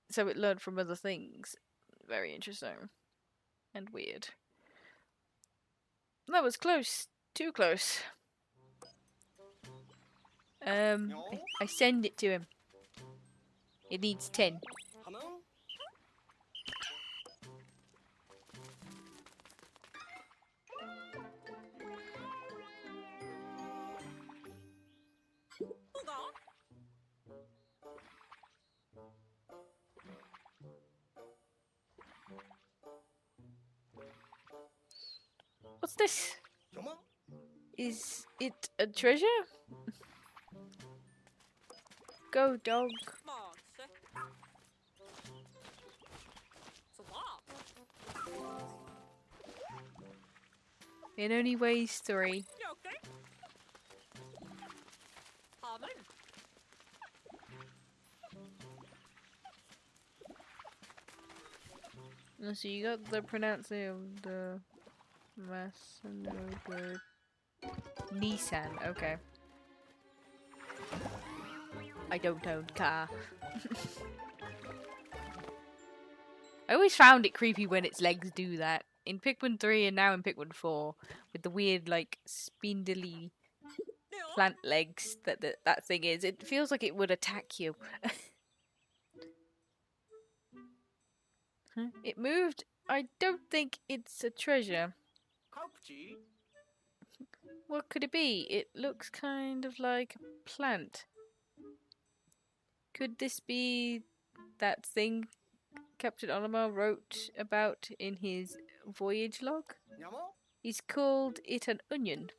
So it learned from other things. Very interesting. And weird. That was close. Too close. I send it to him. It needs 10. What's this? Is it a treasure? Go, dog. It only weighs 3. So you got the pronouncing of the Masanobu Nissan. Okay. I don't own car. I always found it creepy when its legs do that. In Pikmin 3 and now in Pikmin 4, with the weird, like, spindly plant legs that thing is, it feels like it would attack you. It moved. I don't think it's a treasure. What could it be? It looks kind of like a plant. Could this be that thing Captain Olimar wrote about in his voyage log? He's called it an onion.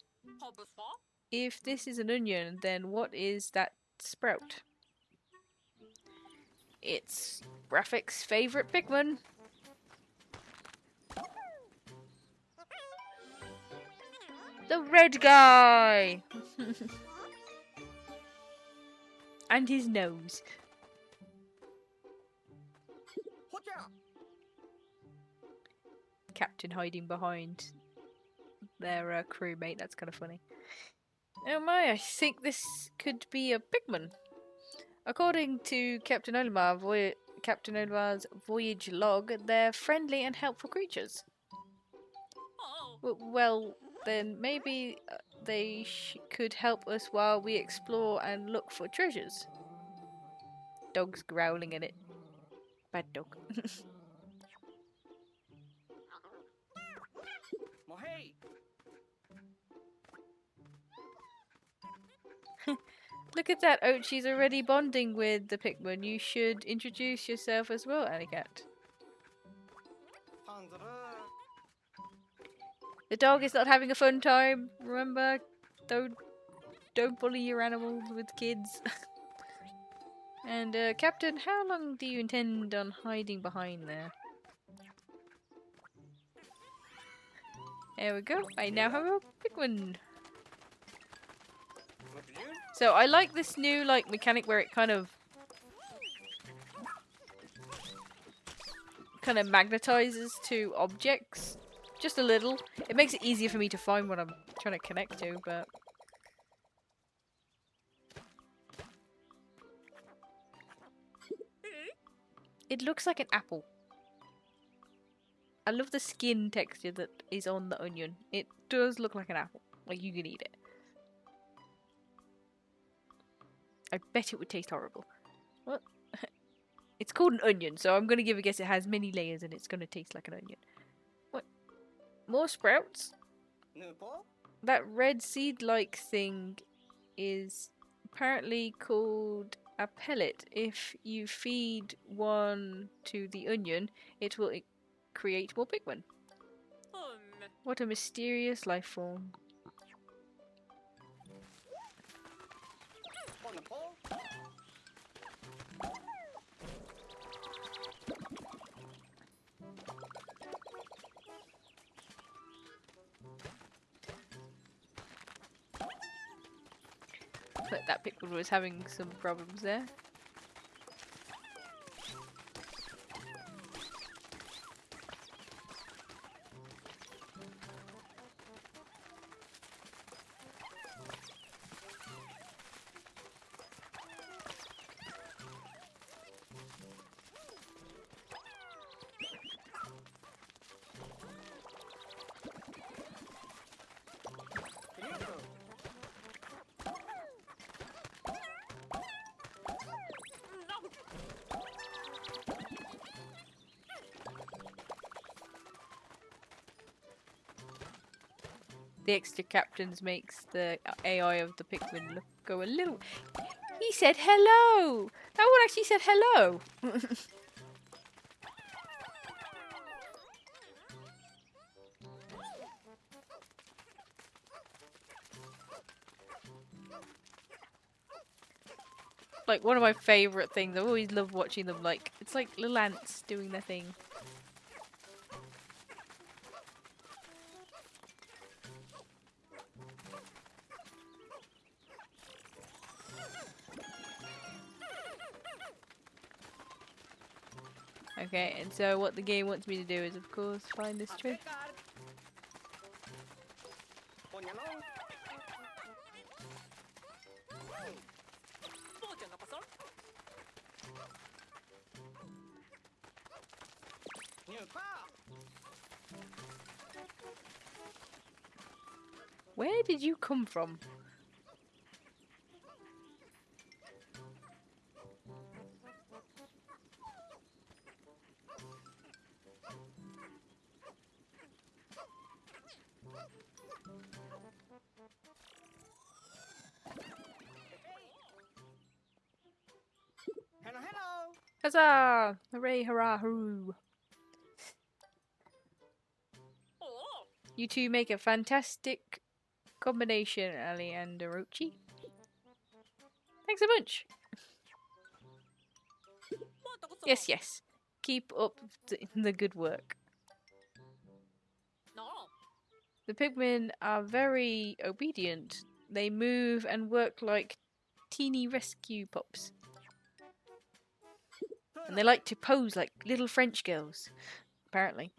If this is an onion, then what is that sprout? It's Rafik's favourite Pikmin. The red guy! And his nose. Captain hiding behind their crewmate. That's kind of funny. Oh my, I think this could be a Pikmin. According to Captain Olimar's voyage log, they're friendly and helpful creatures. Well, then maybe they could help us while we explore and look for treasures. Dog's growling at it. Bad dog. Look at that, Ochi's already bonding with the Pikmin. You should introduce yourself as well, Anicat. The dog is not having a fun time. Remember, don't bully your animals with kids. And Captain, how long do you intend on hiding behind there? There we go. I now have a Pikmin. So I like this new mechanic where it kind of magnetizes to objects. Just a little. It makes it easier for me to find what I'm trying to connect to, but... It looks like an apple. I love the skin texture that is on the onion. It does look like an apple. Like you can eat it. I bet it would taste horrible. What? It's called an onion, so I'm gonna give a guess it has many layers and it's gonna taste like an onion. What? More sprouts? That red seed-like thing is apparently called a pellet. If you feed one to the onion, it will create more Pikmin. What a mysterious life form. But that Pikmin was having some problems there. The extra captains makes the AI of the Pikmin go a little... He said hello! That one actually said hello! Like, one of my favourite things. I always love watching them, like... It's like little ants doing their thing. Okay, and so what the game wants me to do is, of course, find this treasure. Where did you come from? Huzzah! Hooray, hurrah, hoo! You two make a fantastic combination, Ali and Orochi. Thanks a bunch! Yes, yes. Keep up the good work. The Pikmin are very obedient. They move and work like teeny rescue pups. And they like to pose like little French girls, apparently.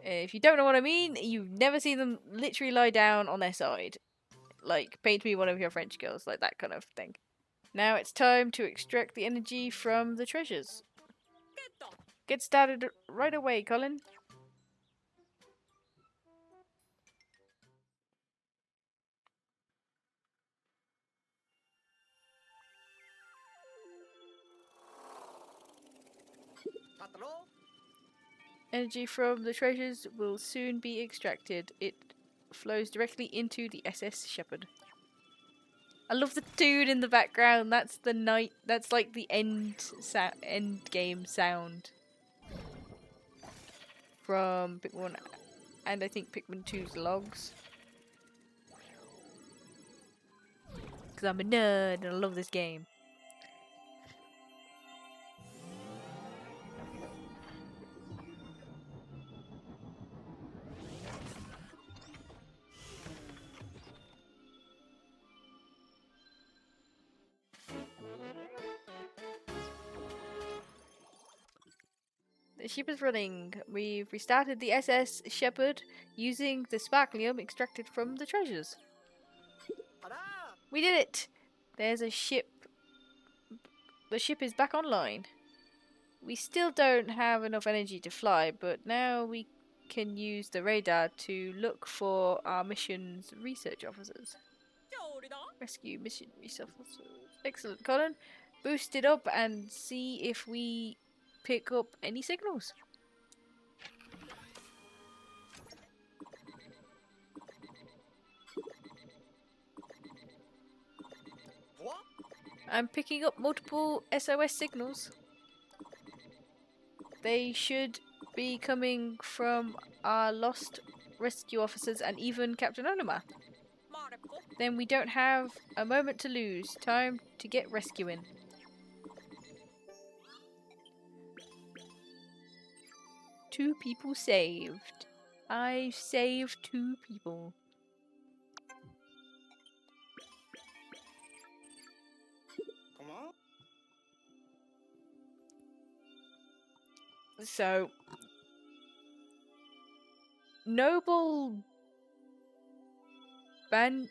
If you don't know what I mean, you've never seen them literally lie down on their side. Like, paint me one of your French girls, like that kind of thing. Now it's time to extract the energy from the treasures. Get started right away, Colin. Energy from the treasures will soon be extracted. It flows directly into the SS Shepherd. I love the tune in the background. That's the night. That's like the end game sound from Pikmin 1 and I think Pikmin 2's logs. Because I'm a nerd and I love this game. The ship is running. We've restarted the SS Shepherd using the sparklium extracted from the treasures. We did it! There's a ship. The ship is back online. We still don't have enough energy to fly, but now we can use the radar to look for our mission's research officers. Rescue mission research officers. Excellent, Colin. Boost it up and see if we pick up any signals. I'm picking up multiple SOS signals. They should be coming from our lost rescue officers and even Captain Onoma. Then we don't have a moment to lose. Time to get rescuing. Two people saved. I saved 2 people. So, Noble Bandit?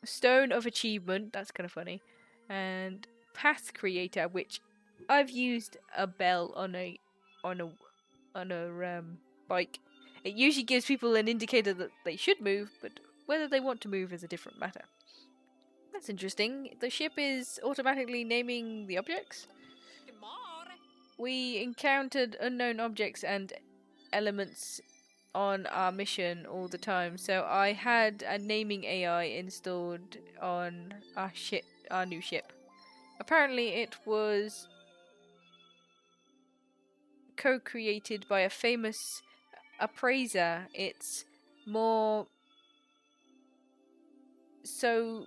Stone of Achievement, that's kind of funny. And Path Creator, which I've used a bell on a bike. It usually gives people an indicator that they should move, but whether they want to move is a different matter. That's interesting. The ship is automatically naming the objects. We encountered unknown objects and elements on our mission all the time, so I had a naming AI installed on our new ship. Apparently it was co-created by a famous appraiser. It's more so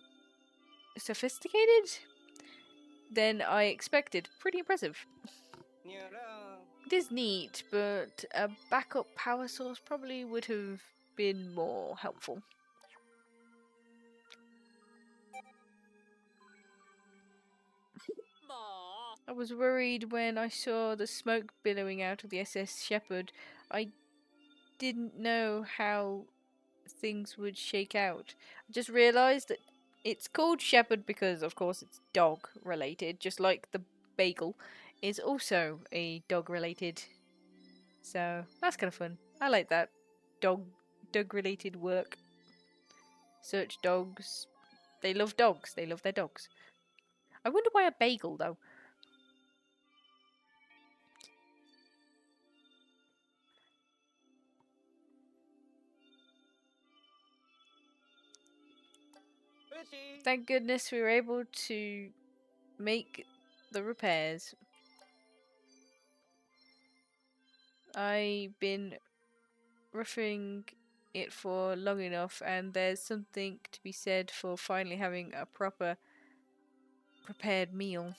sophisticated than I expected. Pretty impressive. It is neat, but a backup power source probably would have been more helpful. I was worried when I saw the smoke billowing out of the SS Shepherd. I didn't know how things would shake out. I just realised that it's called Shepherd because, of course, it's dog related, just like the bagel is also a dog related. So that's kind of fun. I like that. Dog related work. Search dogs. They love dogs. They love their dogs. I wonder why a bagel though. Thank goodness we were able to make the repairs. I've been roughing it for long enough, and there's something to be said for finally having a proper prepared meal.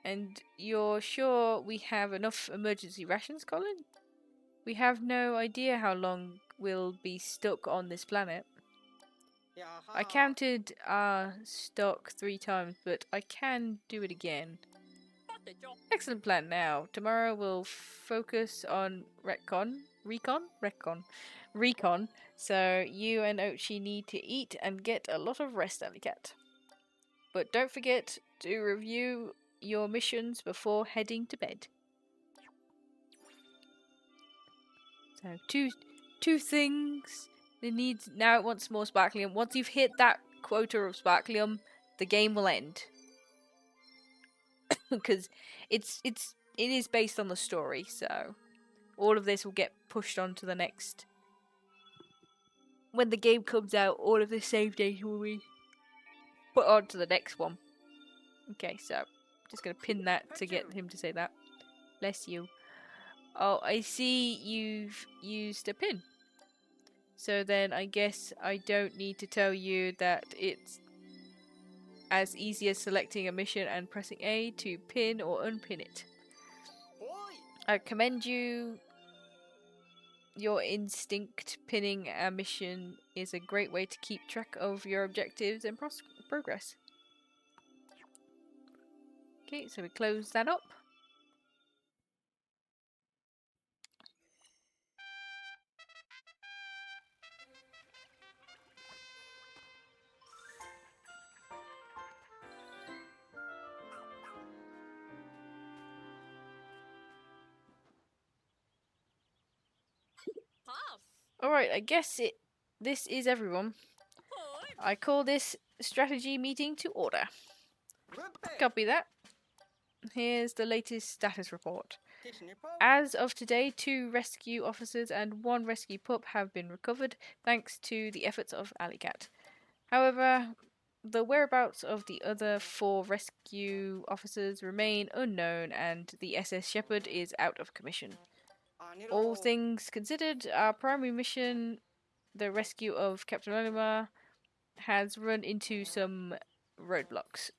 And you're sure we have enough emergency rations, Colin? We have no idea how long we'll be stuck on this planet. I counted our stock 3 times, but I can do it again. Excellent plan now. Tomorrow we'll focus on recon. So you and Ochi need to eat and get a lot of rest, Alicat. But don't forget to review your missions before heading to bed. So two things. It needs now. It wants more sparklium. Once you've hit that quota of sparklium, the game will end. Because it is based on the story, so all of this will get pushed on to the next. When the game comes out, all of the save data will be put on to the next one. Okay, so just gonna pin that to get him to say that. Bless you. Oh, I see you've used a pin. So then I guess I don't need to tell you that it's as easy as selecting a mission and pressing A to pin or unpin it. I commend you. Your instinct. Pinning a mission is a great way to keep track of your objectives and progress. Okay, so we close that up. Alright, I guess this is everyone. I call this strategy meeting to order. Copy that. Here's the latest status report. As of today, 2 rescue officers and 1 rescue pup have been recovered thanks to the efforts of Alicat. However, the whereabouts of the other 4 rescue officers remain unknown and the SS Shepherd is out of commission. All things considered, our primary mission, the rescue of Captain Olimar, has run into some roadblocks.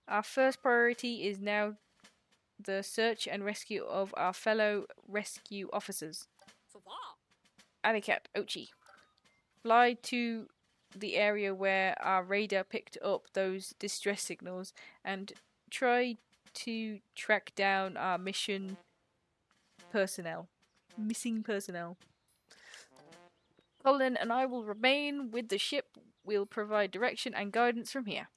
Our first priority is now the search and rescue of our fellow rescue officers. Alicat, Ochi, fly to the area where our radar picked up those distress signals and try to track down our missing personnel. Colin and I will remain with the ship. We'll provide direction and guidance from here.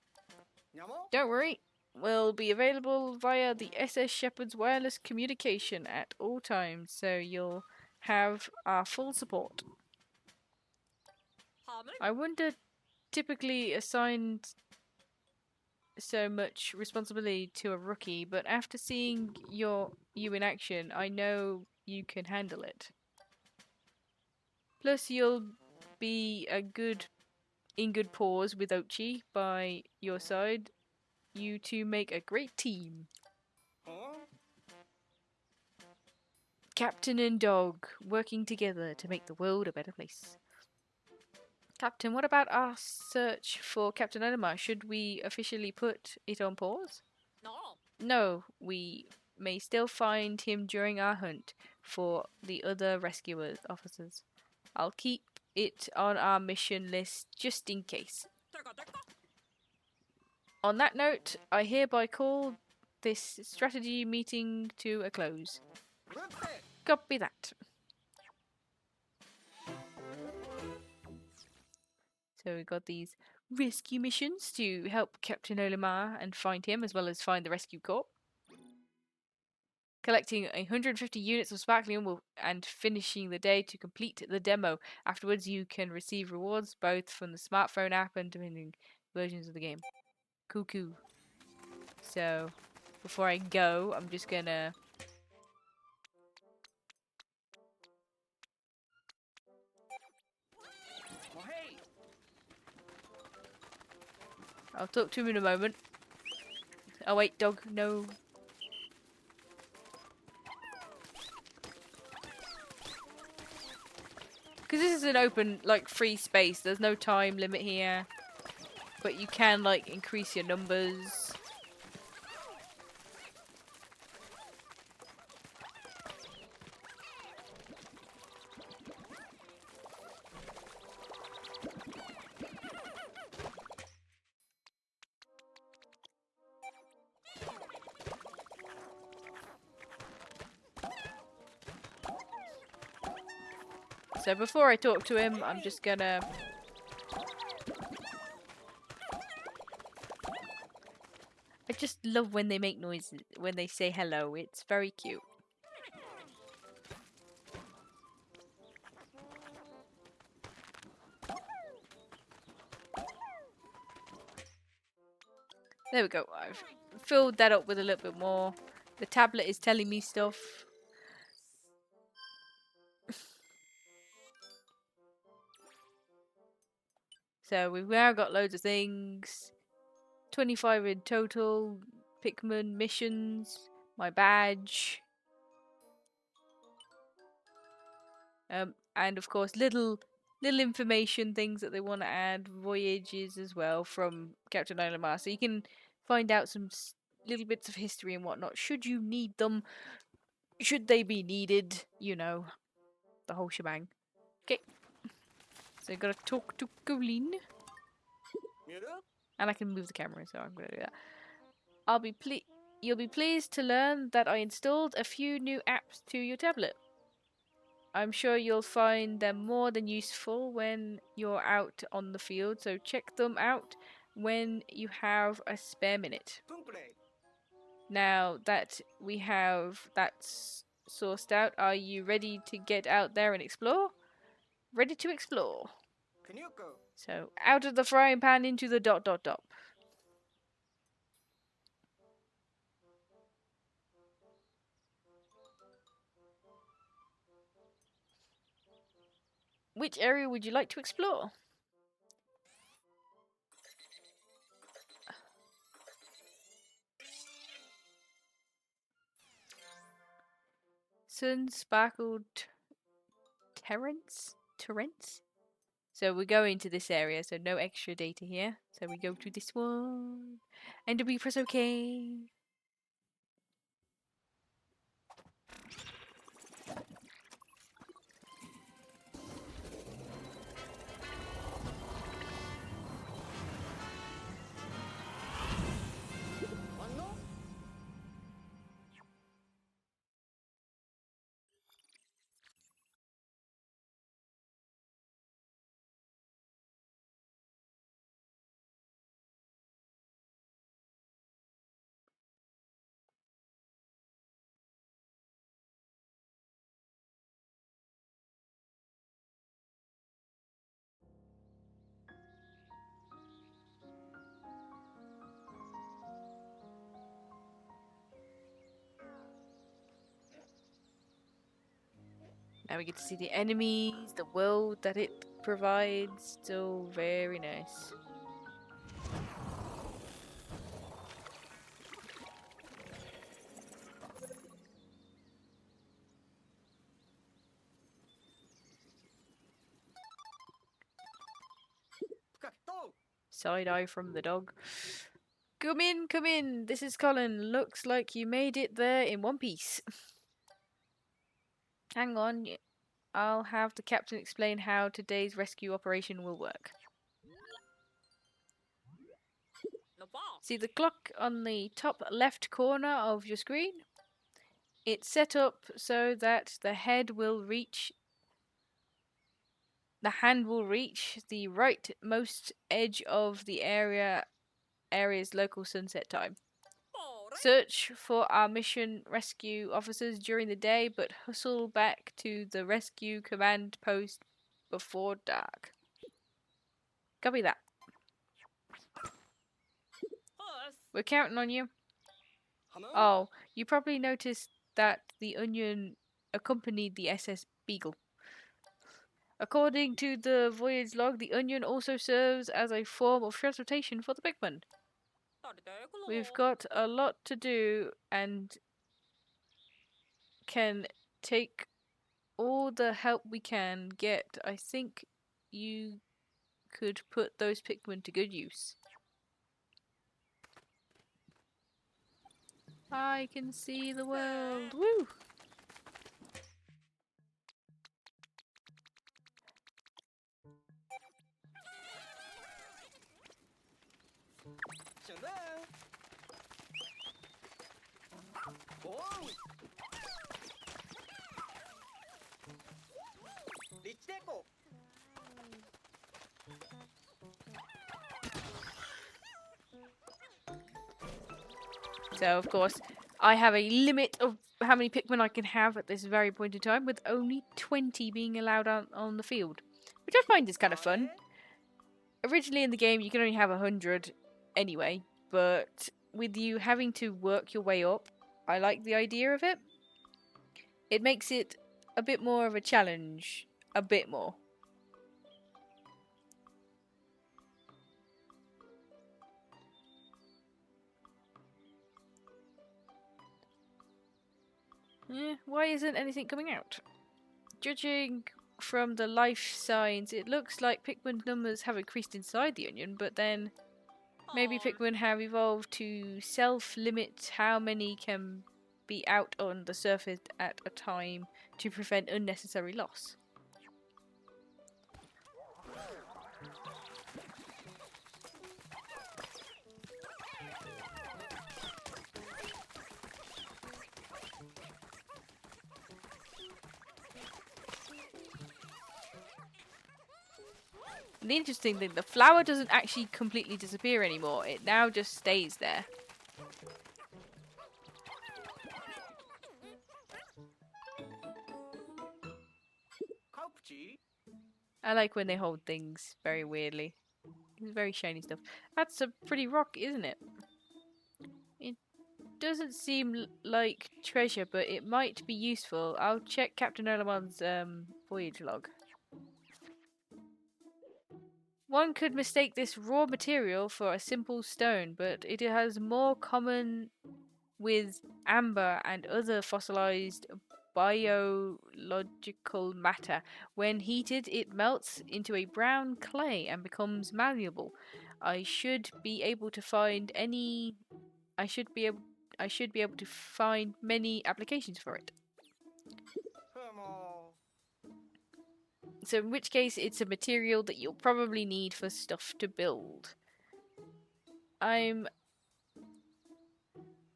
Don't worry, we'll be available via the SS Shepherd's wireless communication at all times, so you'll have our full support. I wonder, typically assigned so much responsibility to a rookie, but after seeing you in action, I know you can handle it. Plus, you'll be in good pause with Ochi by your side. You two make a great team. Captain and dog working together to make the world a better place. Captain, what about our search for Captain Olimar? Should we officially put it on pause? No, we may still find him during our hunt for the other rescuers officers. I'll keep it on our mission list just in case. On that note, I hereby call this strategy meeting to a close. Copy that. So we got these rescue missions to help Captain Olimar and find him, as well as find the rescue corps. Collecting 150 units of sparkling and finishing the day to complete the demo. Afterwards, you can receive rewards both from the smartphone app and depending versions of the game. Cuckoo. So, before I go, I'm just gonna... I'll talk to him in a moment. Oh wait, dog, no. Because this is an open, like, free space, there's no time limit here. But you can, like, increase your numbers. So before I talk to him, I'm just gonna... I just love when they make noises, when they say hello. It's very cute. There we go. I've filled that up with a little bit more. The tablet is telling me stuff. So we've now got loads of things. 25 in total. Pikmin missions. My badge. And of course little information things that they want to add. Voyages as well from Captain Olimar. So you can find out some little bits of history and whatnot. Should you need them. Should they be needed. You know. The whole shebang. Okay. So I gotta talk to Colleen. And I can move the camera, so I'm gonna do that. You'll be pleased to learn that I installed a few new apps to your tablet. I'm sure you'll find them more than useful when you're out on the field, so check them out when you have a spare minute. Now that we have that sourced out, are you ready to get out there and explore? Ready to explore. So, out of the frying pan into the ... Which area would you like to explore? Sun sparkled Terrence? So we go into this area, so no extra data here. So we go to this one. And we press OK. Now we get to see the enemies, the world that it provides. Still very nice. Side eye from the dog. Come in, come in. This is Colin. Looks like you made it there in one piece. Hang on. I'll have the captain explain how today's rescue operation will work. See the clock on the top left corner of your screen? It's set up so that the hand will reach the rightmost edge of the area's local sunset time. Search for our mission rescue officers during the day, but hustle back to the rescue command post before dark. Copy that. We're counting on you. Oh, you probably noticed that the Onion accompanied the SS Beagle. According to the voyage log, the Onion also serves as a form of transportation for the Pikmin. We've got a lot to do and can take all the help we can get. I think you could put those Pikmin to good use. I can see the world. Woo! So, of course, I have a limit of how many Pikmin I can have at this very point in time, with only 20 being allowed on the field. Which I find is kind of fun. Originally in the game, you can only have 100 anyway, but with you having to work your way up, I like the idea of it. It makes it a bit more of a challenge. A bit more. Why isn't anything coming out? Judging from the life signs, it looks like Pikmin numbers have increased inside the Onion, but then maybe Pikmin have evolved to self-limit how many can be out on the surface at a time to prevent unnecessary loss. The interesting thing, the flower doesn't actually completely disappear anymore. It now just stays there. I like when they hold things very weirdly. It's very shiny stuff. That's a pretty rock, isn't it? It doesn't seem like treasure, but it might be useful. I'll check Captain Olamon's voyage log. One could mistake this raw material for a simple stone, but it has more common with amber and other fossilized biological matter. When heated, it melts into a brown clay and becomes malleable. I should be able to find many applications for it. So in which case, it's a material that you'll probably need for stuff to build. I'm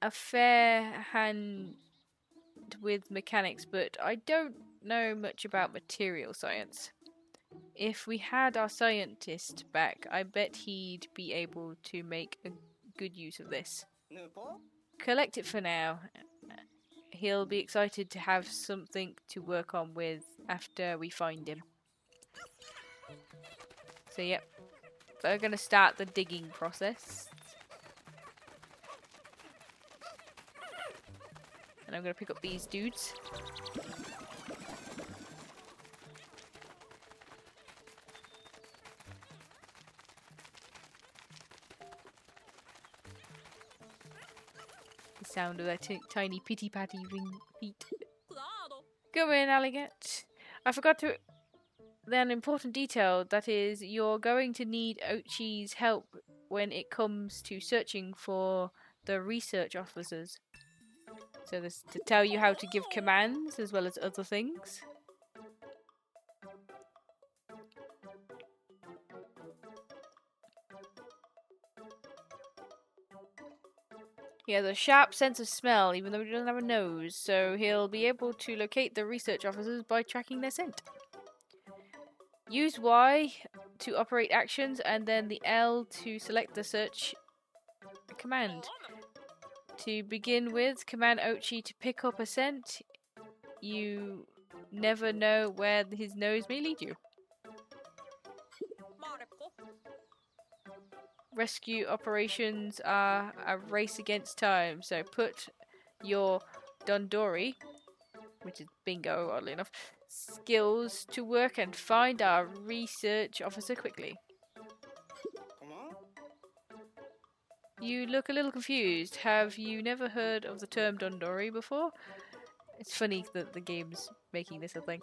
a fair hand with mechanics, but I don't know much about material science. If we had our scientist back, I bet he'd be able to make a good use of this. Collect it for now. He'll be excited to have something to work on with after we find him. So yep, we're gonna start the digging process. And I'm gonna pick up these dudes. The sound of their tiny pitty-patty feet. Come in, Alligat. I forgot to... Then important detail, that is, you're going to need Ochi's help when it comes to searching for the research officers. So this to tell you how to give commands as well as other things. He has a sharp sense of smell, even though he doesn't have a nose, so he'll be able to locate the research officers by tracking their scent. Use Y to operate actions, and then the L to select the search command. To begin with, command Ochi to pick up a scent. You never know where his nose may lead you. Rescue operations are a race against time, so put your Dondori, which is bingo, oddly enough, skills to work and find our research officer quickly. You look a little confused. Have you never heard of the term Dondori before? It's funny that the game's making this a thing.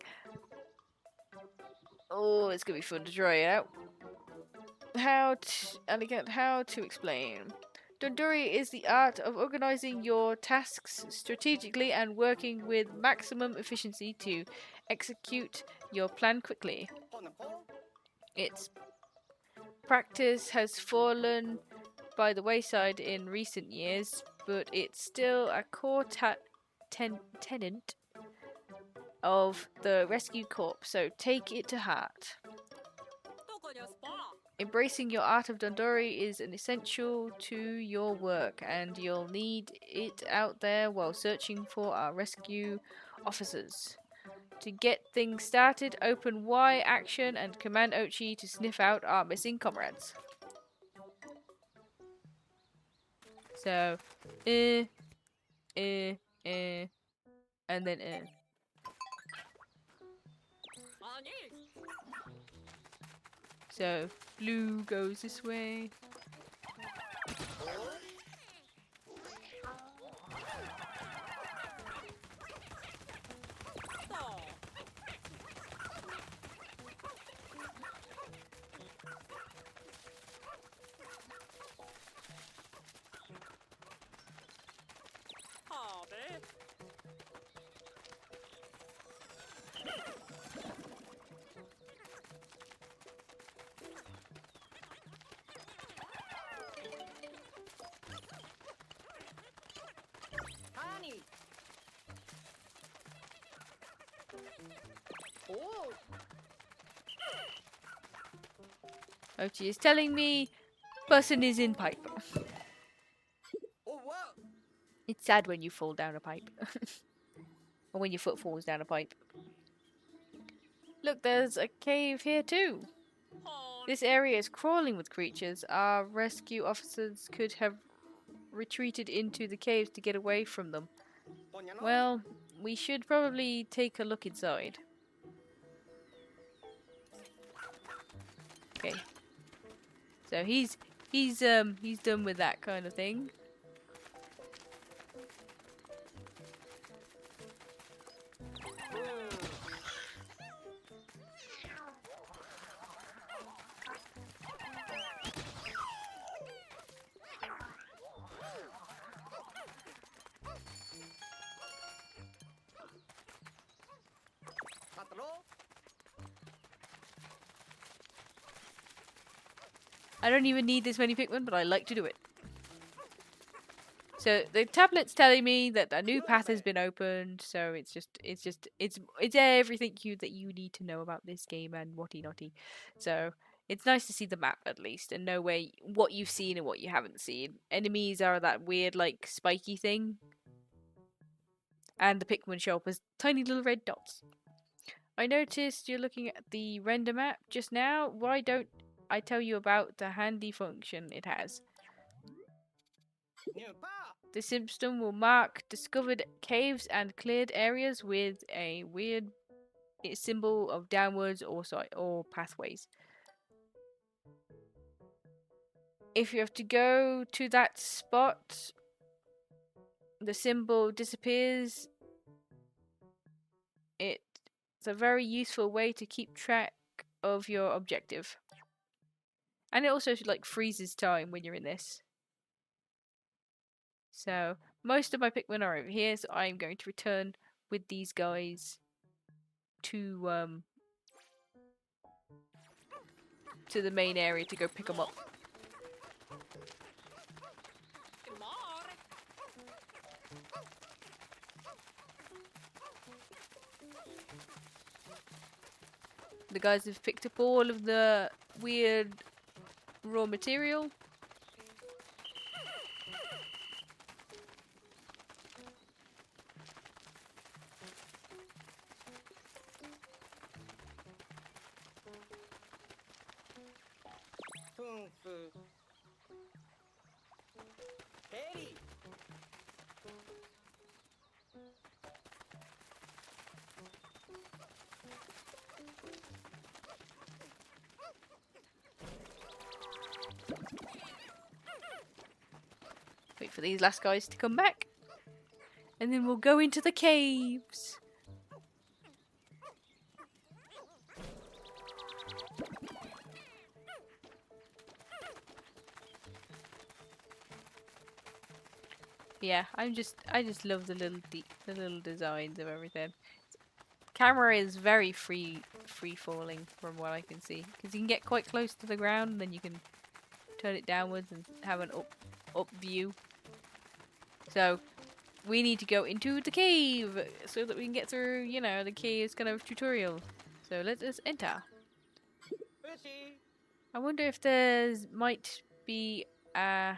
Oh, it's gonna be fun to try it out. How to explain. Dondori is the art of organizing your tasks strategically and working with maximum efficiency to execute your plan quickly. Its practice has fallen by the wayside in recent years, but it's still a core tenet of the Rescue Corps, so take it to heart. Embracing your art of Dondori is an essential to your work, and you'll need it out there while searching for our rescue officers. To get things started, open Y action and command Ochi to sniff out our missing comrades. So, and then So, blue goes this way. Ochi is telling me person is in pipe. It's sad when you fall down a pipe. Or when your foot falls down a pipe. Look, there's a cave here too. This area is crawling with creatures. Our rescue officers could have retreated into the caves to get away from them. Well, we should probably take a look inside. Okay. So he's done with that kind of thing. I don't even need this many Pikmin, but I like to do it. So the tablet's telling me that a new path has been opened. So it's everything that you need to know about this game and whatty notty. So it's nice to see the map at least and know what you've seen and what you haven't seen. Enemies are that weird like spiky thing, and the Pikmin show up as tiny little red dots. I noticed you're looking at the render map just now. Why don't I tell you about the handy function it has? The system will mark discovered caves and cleared areas with a weird symbol of downwards or pathways. If you have to go to that spot, the symbol disappears. It's a very useful way to keep track of your objective. And it also like freezes time when you're in this. So most of my Pikmin are over here, so I'm going to return with these guys to the main area to go pick them up. The guys have picked up all of the weird raw material. Wait for these last guys to come back. And then we'll go into the caves. Yeah, I just love the little designs of everything. Camera is very free falling from what I can see, because you can get quite close to the ground, and then you can turn it downwards and have an up view. So we need to go into the cave so that we can get through, you know, the cave's kind of tutorial. So let us enter. I wonder if there's might be a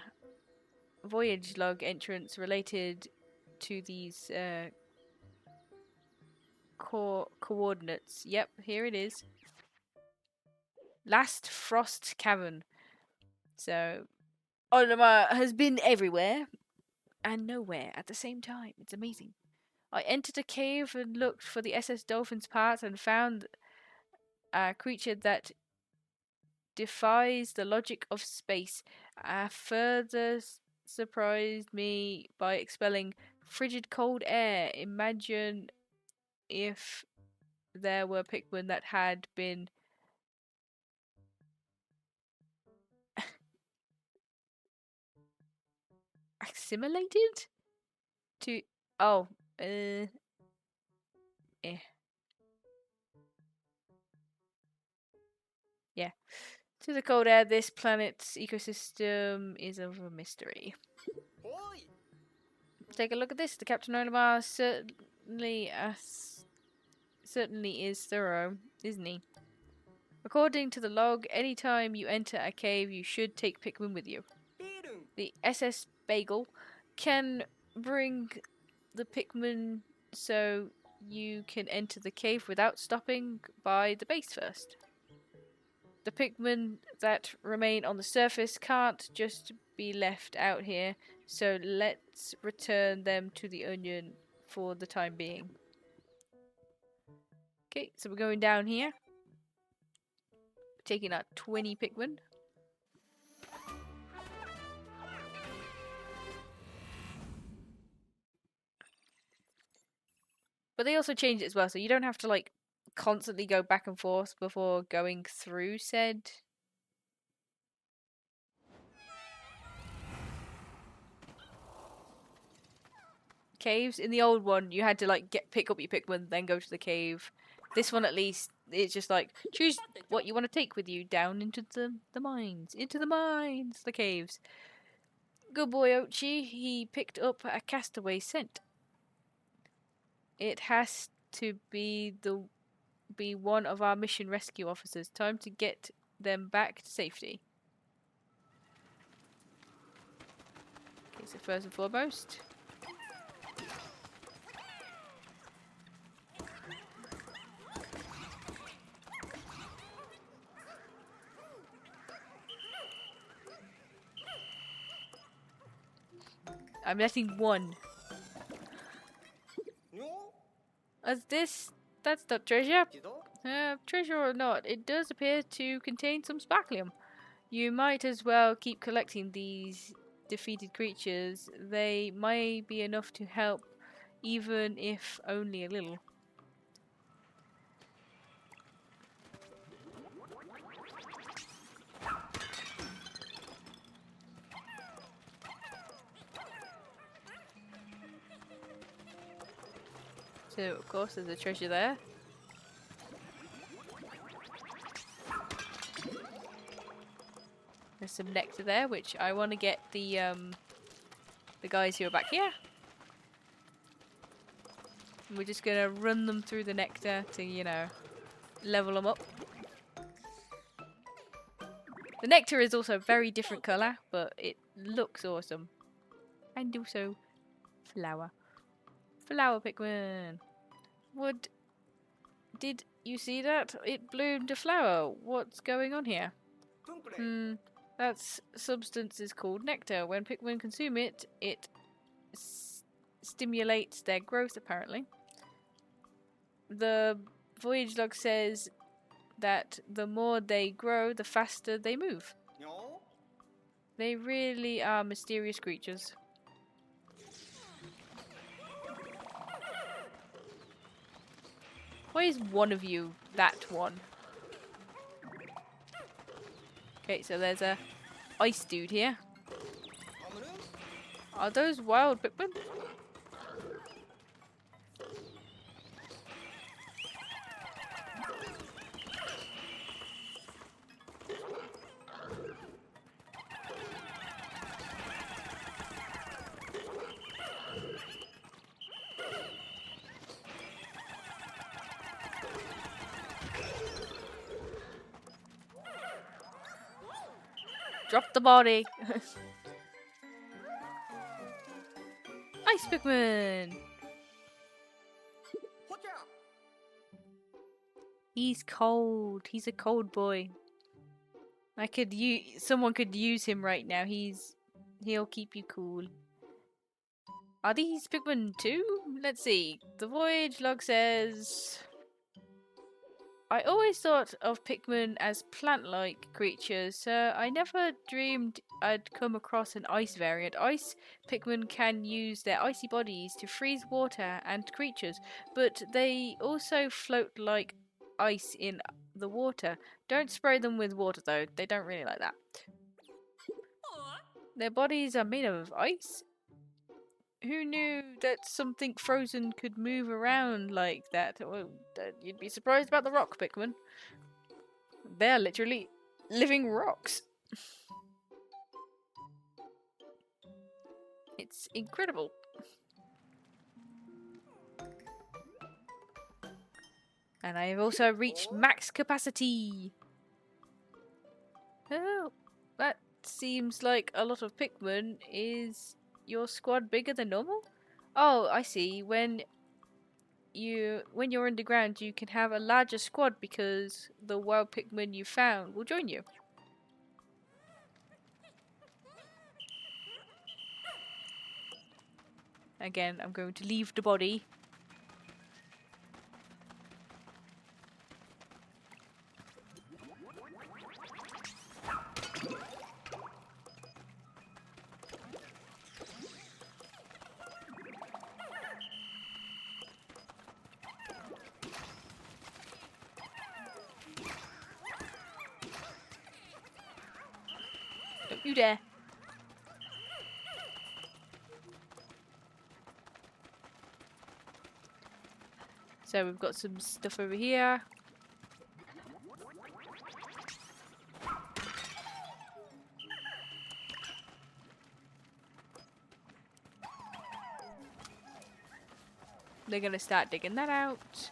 voyage log entrance related to these coordinates. Yep, here it is. Last Frost Cavern. So Olimar has been everywhere and nowhere at the same time. It's amazing. I entered a cave and looked for the SS Dolphin's parts and found a creature that defies the logic of space. Further surprised me by expelling frigid cold air. Imagine if there were Pikmin that had been assimilated to eh. Yeah. To the cold air, this planet's ecosystem is of a mystery. Take a look at this. The Captain Olimar certainly is thorough, isn't he? According to the log, anytime you enter a cave, you should take Pikmin with you. The SS Bagel can bring the Pikmin so you can enter the cave without stopping by the base first. The Pikmin that remain on the surface can't just be left out here, so let's return them to the onion for the time being. Okay, so we're going down here. Taking out 20 Pikmin. But they also changed it as well, so you don't have to like constantly go back and forth before going through said caves. In the old one, you had to like pick up your Pikmin, then go to the cave. This one, at least, it's just like choose what you want to take with you down into the mines, the caves. Good boy, Ochi. He picked up a castaway scent. It has to be one of our mission rescue officers. Time to get them back to safety. Okay, so first and foremost, I'm letting one. That's not treasure. Treasure or not, it does appear to contain some sparklium. You might as well keep collecting these defeated creatures. They may be enough to help, even if only a little. So, of course, there's a treasure there. There's some nectar there, which I want to get the guys who are back here. We're just gonna run them through the nectar to, you know, level them up. The nectar is also a very different colour, but it looks awesome. And also flower. Flower Pikmin. Did you see that? It bloomed a flower. What's going on here? That substance is called nectar. When Pikmin consume it, it stimulates their growth, apparently. The voyage log says that the more they grow, the faster they move. They really are mysterious creatures. Why is one of you that one? Okay, so there's a ice dude here. Are those wild Pikmin? Drop the body. Ice Pikmin. He's cold. He's a cold boy. Someone could use him right now. He'll keep you cool. Are these Pikmin too? Let's see. The voyage log says, I always thought of Pikmin as plant-like creatures, so I never dreamed I'd come across an ice variant. Ice Pikmin can use their icy bodies to freeze water and creatures, but they also float like ice in the water. Don't spray them with water though, they don't really like that. Their bodies are made of ice? Who knew that something frozen could move around like that? Well, you'd be surprised about the rock Pikmin. They're literally living rocks. It's incredible. And I have also reached max capacity. Oh, that seems like a lot of Pikmin. Is your squad bigger than normal? Oh, I see. When you're underground, you can have a larger squad because the wild Pikmin you found will join you. Again, I'm going to leave the body. Don't you dare. So we've got some stuff over here. They're gonna start digging that out.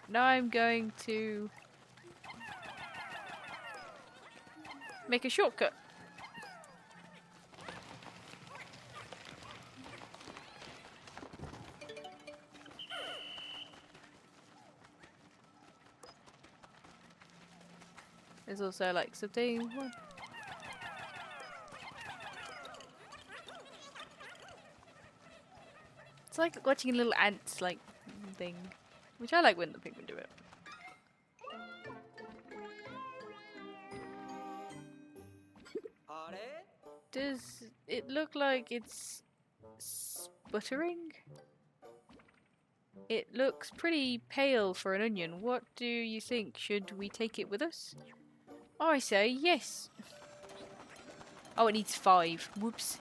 Now I'm going to make a shortcut. There's also like something. It's like watching a little ants like thing, which I like when the Pikmin do it. Does it look like it's sputtering? It looks pretty pale for an onion. What do you think? Should we take it with us? I say yes. Oh, it needs 5. Whoops.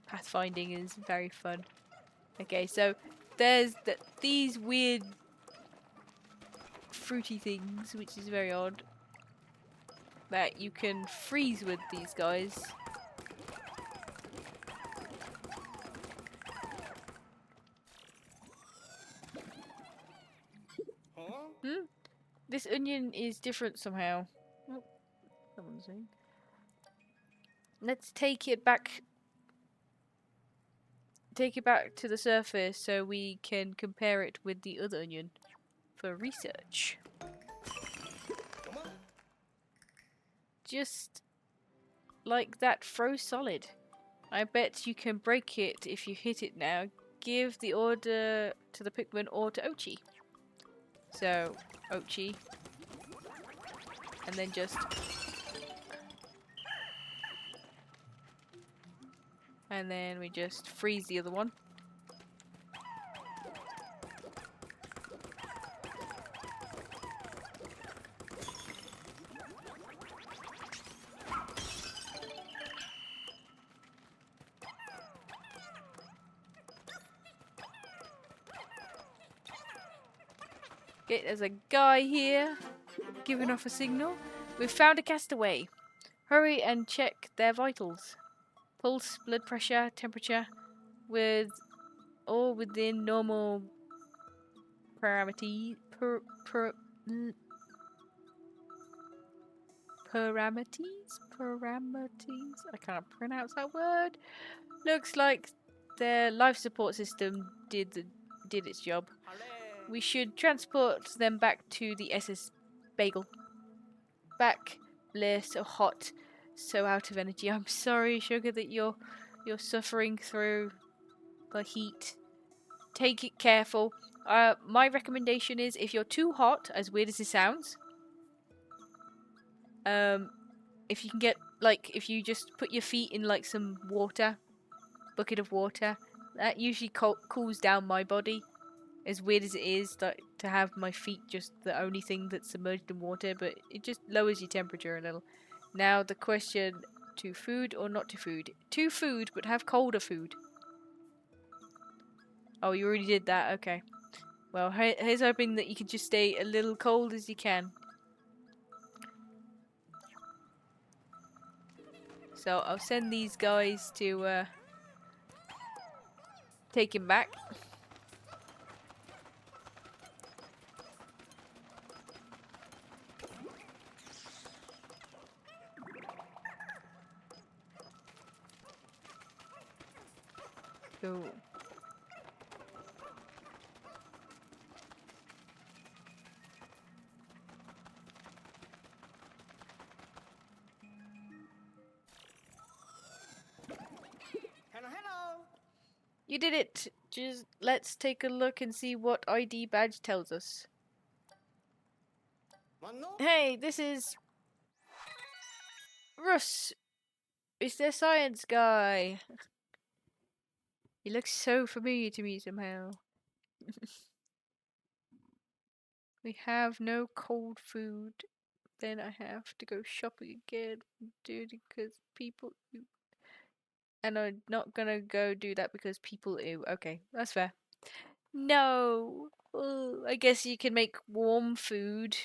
Pathfinding is very fun. Okay, so there's these weird fruity things, which is very odd. That you can freeze with these guys. This onion is different somehow. Oh, someone's saying. Let's take it back. Take it back to the surface so we can compare it with the other onion for research. Just like that, froze solid. I bet you can break it if you hit it now. Give the order to the Pikmin or to Ochi. So, Ochi. And then just... And then we just freeze the other one. Okay, there's a guy here giving off a signal. We've found a castaway. Hurry and check their vitals. Pulse, blood pressure, temperature, with all within normal parameters. Parameters? I can't pronounce that word. Looks like their life support system did its job. We should transport them back to the SS Bagel. Back, bleh, so hot, so out of energy. I'm sorry, Sugar, that you're suffering through the heat. Take it careful. My recommendation is if you're too hot, as weird as it sounds, if you can get, like, if you just put your feet in, like, some water, bucket of water, that usually cools down my body. As weird as it is that to have my feet just the only thing that's submerged in water, but it just lowers your temperature a little. Now the question, to food or not to food? To food, but have colder food. Oh, you already did that, okay. Well, here's hoping that you can just stay a little cold as you can. So I'll send these guys to take him back. Cool. Hello. You did it! Just let's take a look and see what ID badge tells us. Hey, this is Russ. It's their science guy. He looks so familiar to me somehow. We have no cold food. Then I have to go shopping again, dude, because people ew. And I'm not gonna go do that because people ew. Okay, that's fair. No. Ugh, I guess you can make warm food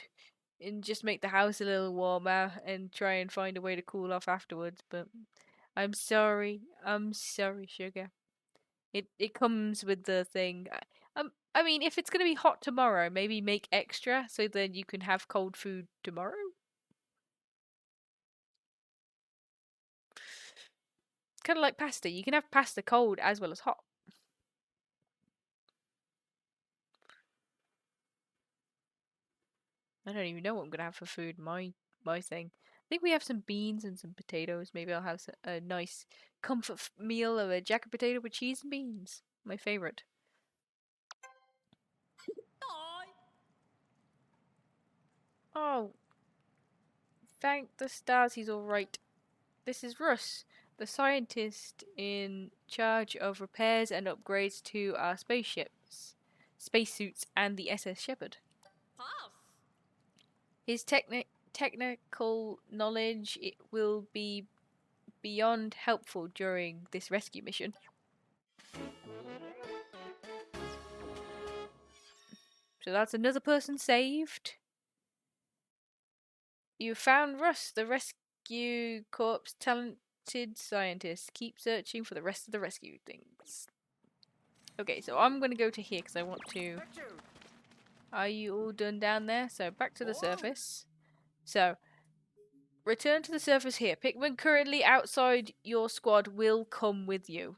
and just make the house a little warmer and try and find a way to cool off afterwards, but I'm sorry. I'm sorry, Sugar. It comes with the thing. I mean, if it's gonna be hot tomorrow, maybe make extra so then you can have cold food tomorrow. It's kind of like pasta. You can have pasta cold as well as hot. I don't even know what I'm gonna have for food. My thing. I think we have some beans and some potatoes. Maybe I'll have a nice comfort meal of a jacket potato with cheese and beans. My favorite. Oh, thank the stars he's alright. This is Russ, the scientist in charge of repairs and upgrades to our spaceships, spacesuits, and the SS Shepherd. His technical knowledge will be beyond helpful during this rescue mission. So that's another person saved. You found Russ, the rescue corps talented scientist. Keep searching for the rest of the rescue things. Okay, so I'm going to go to here because I want to... Are you all done down there? So back to the surface. So, return to the surface here. Pikmin currently outside your squad will come with you.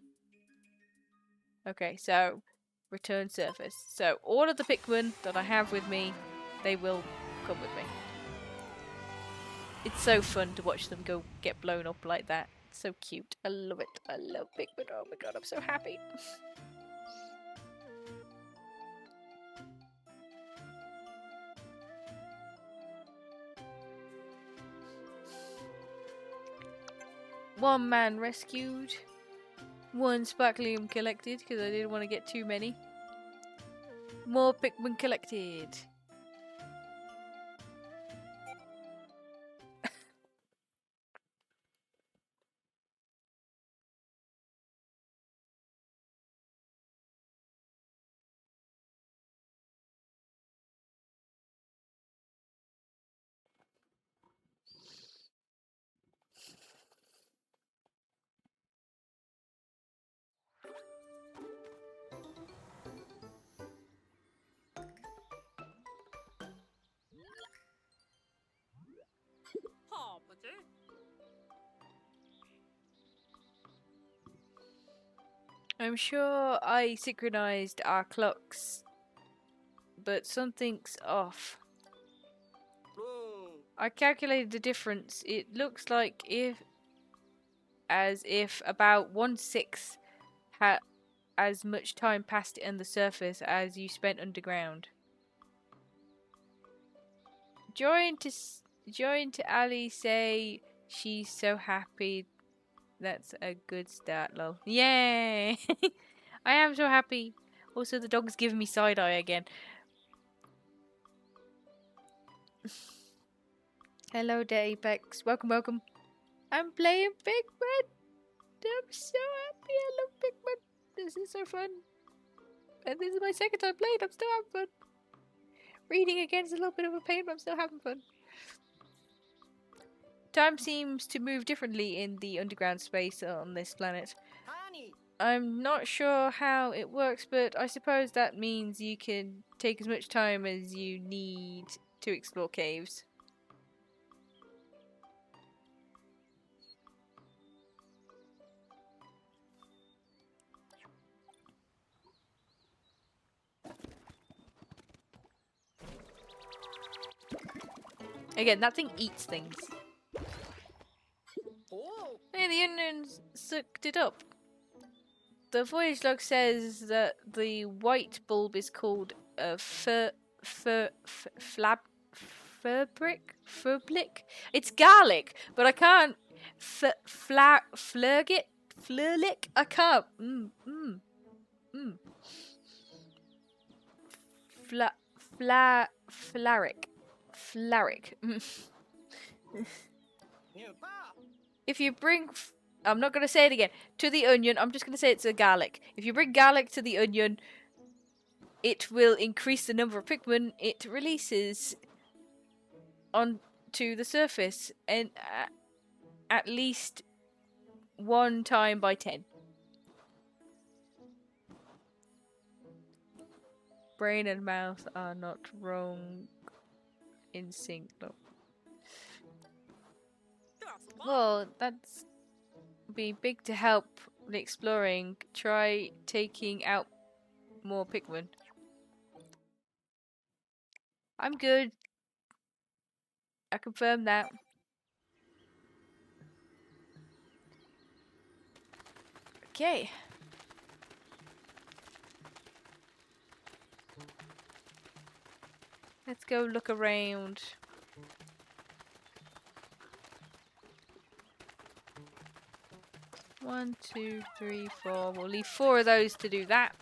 Okay, so return surface. So all of the Pikmin that I have with me, they will come with me. It's so fun to watch them go get blown up like that. It's so cute. I love it. I love Pikmin. Oh my god, I'm so happy. One man rescued. One sparklium collected because I didn't want to get too many. More Pikmin collected. I'm sure I synchronized our clocks, but something's off. I calculated the difference. It looks like as if about 1/6 had as much time passed on the surface as you spent underground. Join to Ali say she's so happy. That's a good start, lol. Yay! I am so happy. Also, the dog's giving me side eye again. Hello there, Apex. Welcome, welcome. I'm playing Pikmin. I'm so happy. I love Pikmin. This is so fun. And this is my second time playing. I'm still having fun. Reading again is a little bit of a pain, but I'm still having fun. Time seems to move differently in the underground space on this planet. I'm not sure how it works, but I suppose that means you can take as much time as you need to explore caves. Again, that thing eats things. Hey, the onions sucked it up. The voyage log says that the white bulb is called a furblick. It's garlic, but I can't flurlick. I can't. Flaric. If you bring... I'm not going to say it again. To the onion, I'm just going to say it's a garlic. If you bring garlic to the onion, it will increase the number of Pikmin it releases onto the surface, and at least one time by 10. Brain and mouth are not wrong in sync. No. Well, that's be big to help with exploring. Try taking out more Pikmin. I'm good. I confirm that. Okay. Let's go look around. One, two, three, four. We'll leave 4 of those to do that.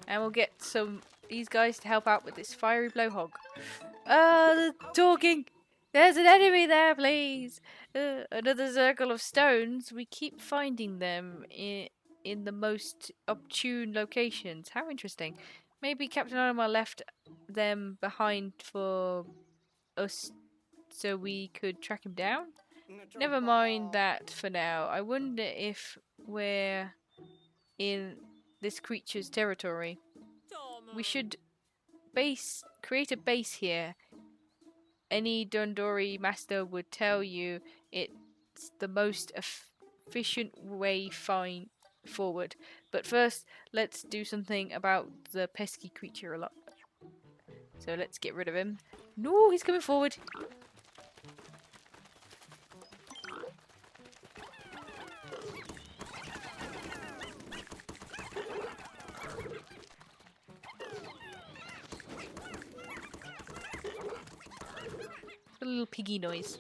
And we'll get these guys to help out with this fiery blowhog. They're talking! There's an enemy there, please! Another circle of stones. We keep finding them in the most opportune locations. How interesting. Maybe Captain Olimar left them behind for us so we could track him down? Never mind that for now. I wonder if we're in this creature's territory. We should create a base here. Any Dondori master would tell you it's the most efficient way forward. But first, let's do something about the pesky creature a lot. So let's get rid of him. No, he's coming forward. A little piggy noise.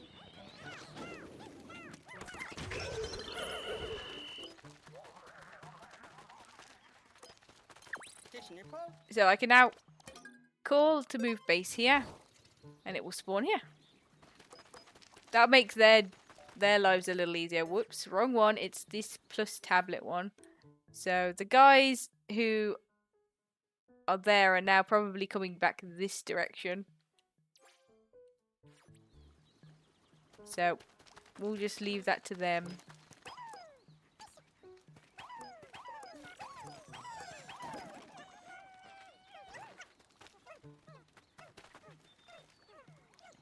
So I can now call to move base here, and it will spawn here. That makes their lives a little easier. Whoops, wrong one. It's this plus tablet one. So the guys who are there are now probably coming back this direction. So we'll just leave that to them.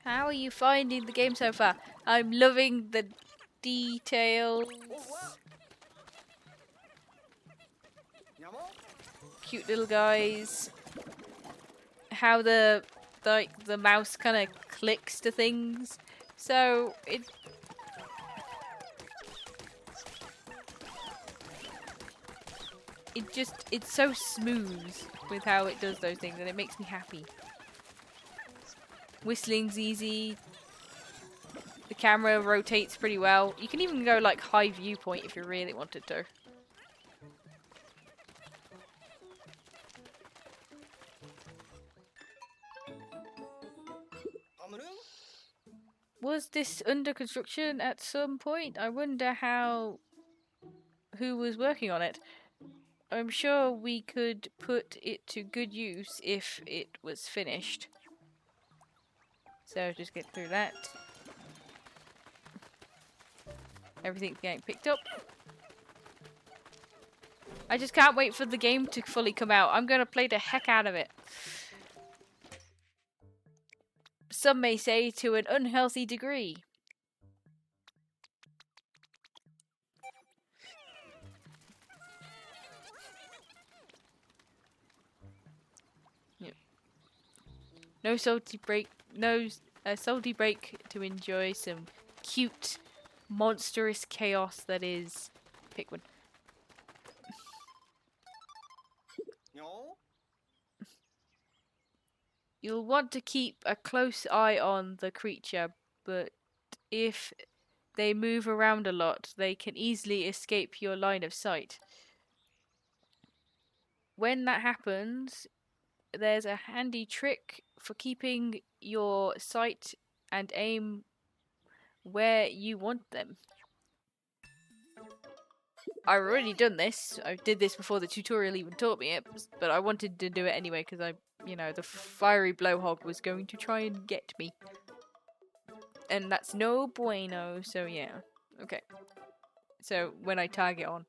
How are you finding the game so far? I'm loving the details. Cute little guys. How the mouse kind of clicks to things. So it's so smooth with how it does those things, and it makes me happy. Whistling's easy. The camera rotates pretty well. You can even go like high viewpoint if you really wanted to. Was this under construction at some point? I wonder who was working on it. I'm sure we could put it to good use if it was finished. So just get through that. Everything's getting picked up. I just can't wait for the game to fully come out. I'm going to play the heck out of it. Some may say to an unhealthy degree. Yep. No salty break to enjoy some cute, monstrous chaos that is Pikmin. You'll want to keep a close eye on the creature, but if they move around a lot, they can easily escape your line of sight. When that happens, there's a handy trick for keeping your sight and aim where you want them. I've already done this. I did this before the tutorial even taught me it, but I wanted to do it anyway because the fiery blowhog was going to try and get me. And that's no bueno, so yeah. Okay. So when I target on.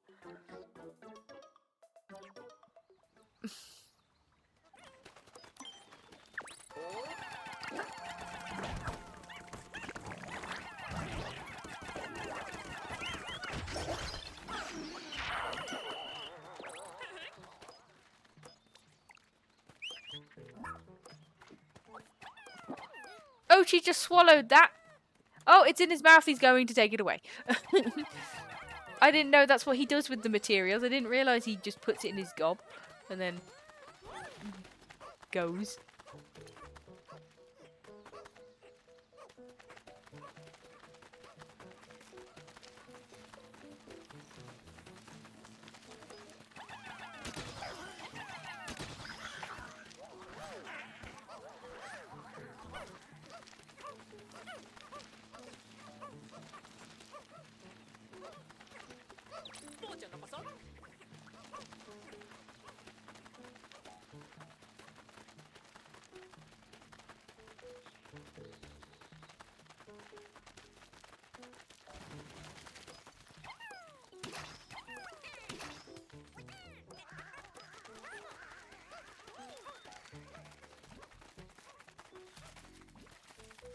Oh, she just swallowed that. Oh, it's in his mouth. He's going to take it away. I didn't know that's what he does with the materials. I didn't realise he just puts it in his gob and then goes.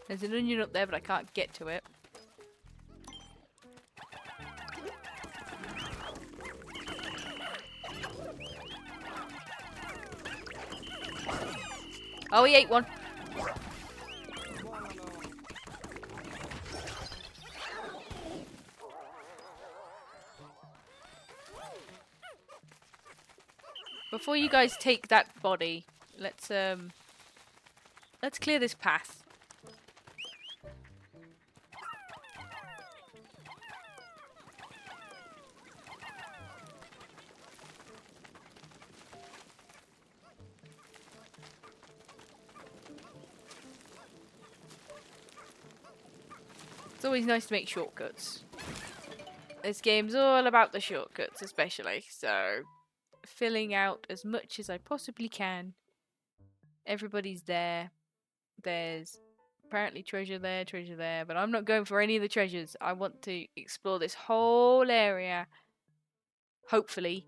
There's an onion up there, but I can't get to it. Oh, he ate one. Before you guys take that body, let's clear this path. It's always nice to make shortcuts. This game's all about the shortcuts, especially, so filling out as much as I possibly can. Everybody's there. There's apparently treasure there, but I'm not going for any of the treasures. I want to explore this whole area. Hopefully,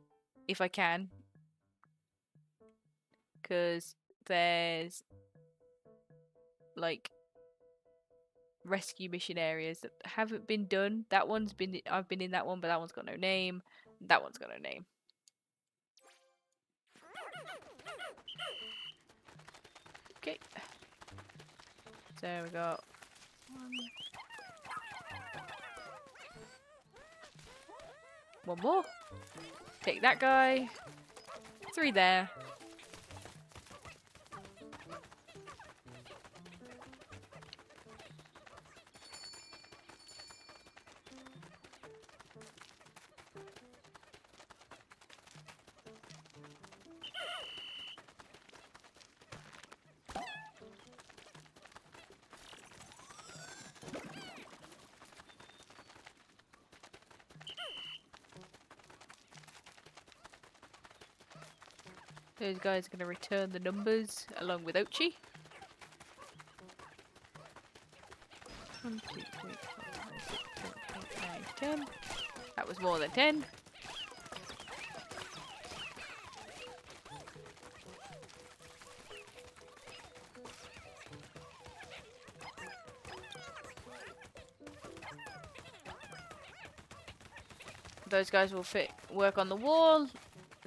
if I can. Because there's like rescue mission areas that haven't been done. That one's been, I've been in that one, but that one's got no name. That one's got no name. Okay. So we got one more. Take that guy. 3 there. Those guys are going to return the numbers along with Ochi. 1, 2, 3, 4, 5, 6, 7, 8, 9, 10. That was more than 10. Those guys will work on the wall.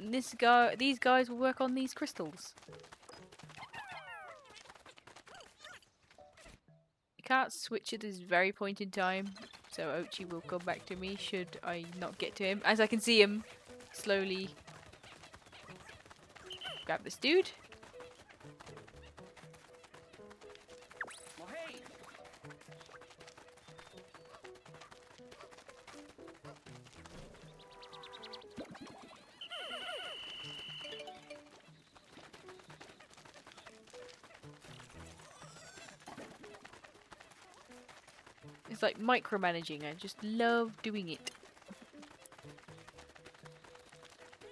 And these guys will work on these crystals. You can't switch at this very point in time, so Ochi will come back to me should I not get to him. As I can see him slowly grab this dude. It's like micromanaging. I just love doing it.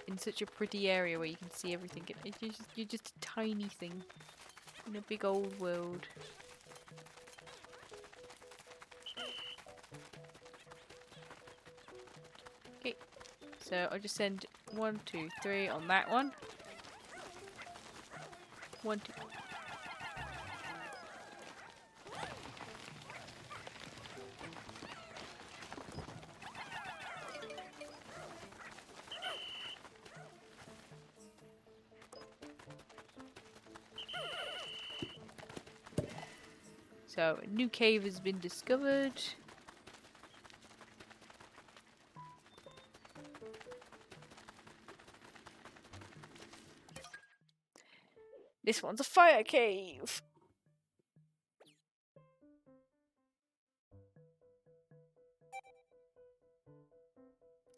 In such a pretty area where you can see everything. You're just a tiny thing in a big old world. Okay, so I'll just send 1, 2, 3 on that one. 1, 2. So, a new cave has been discovered. This one's a fire cave.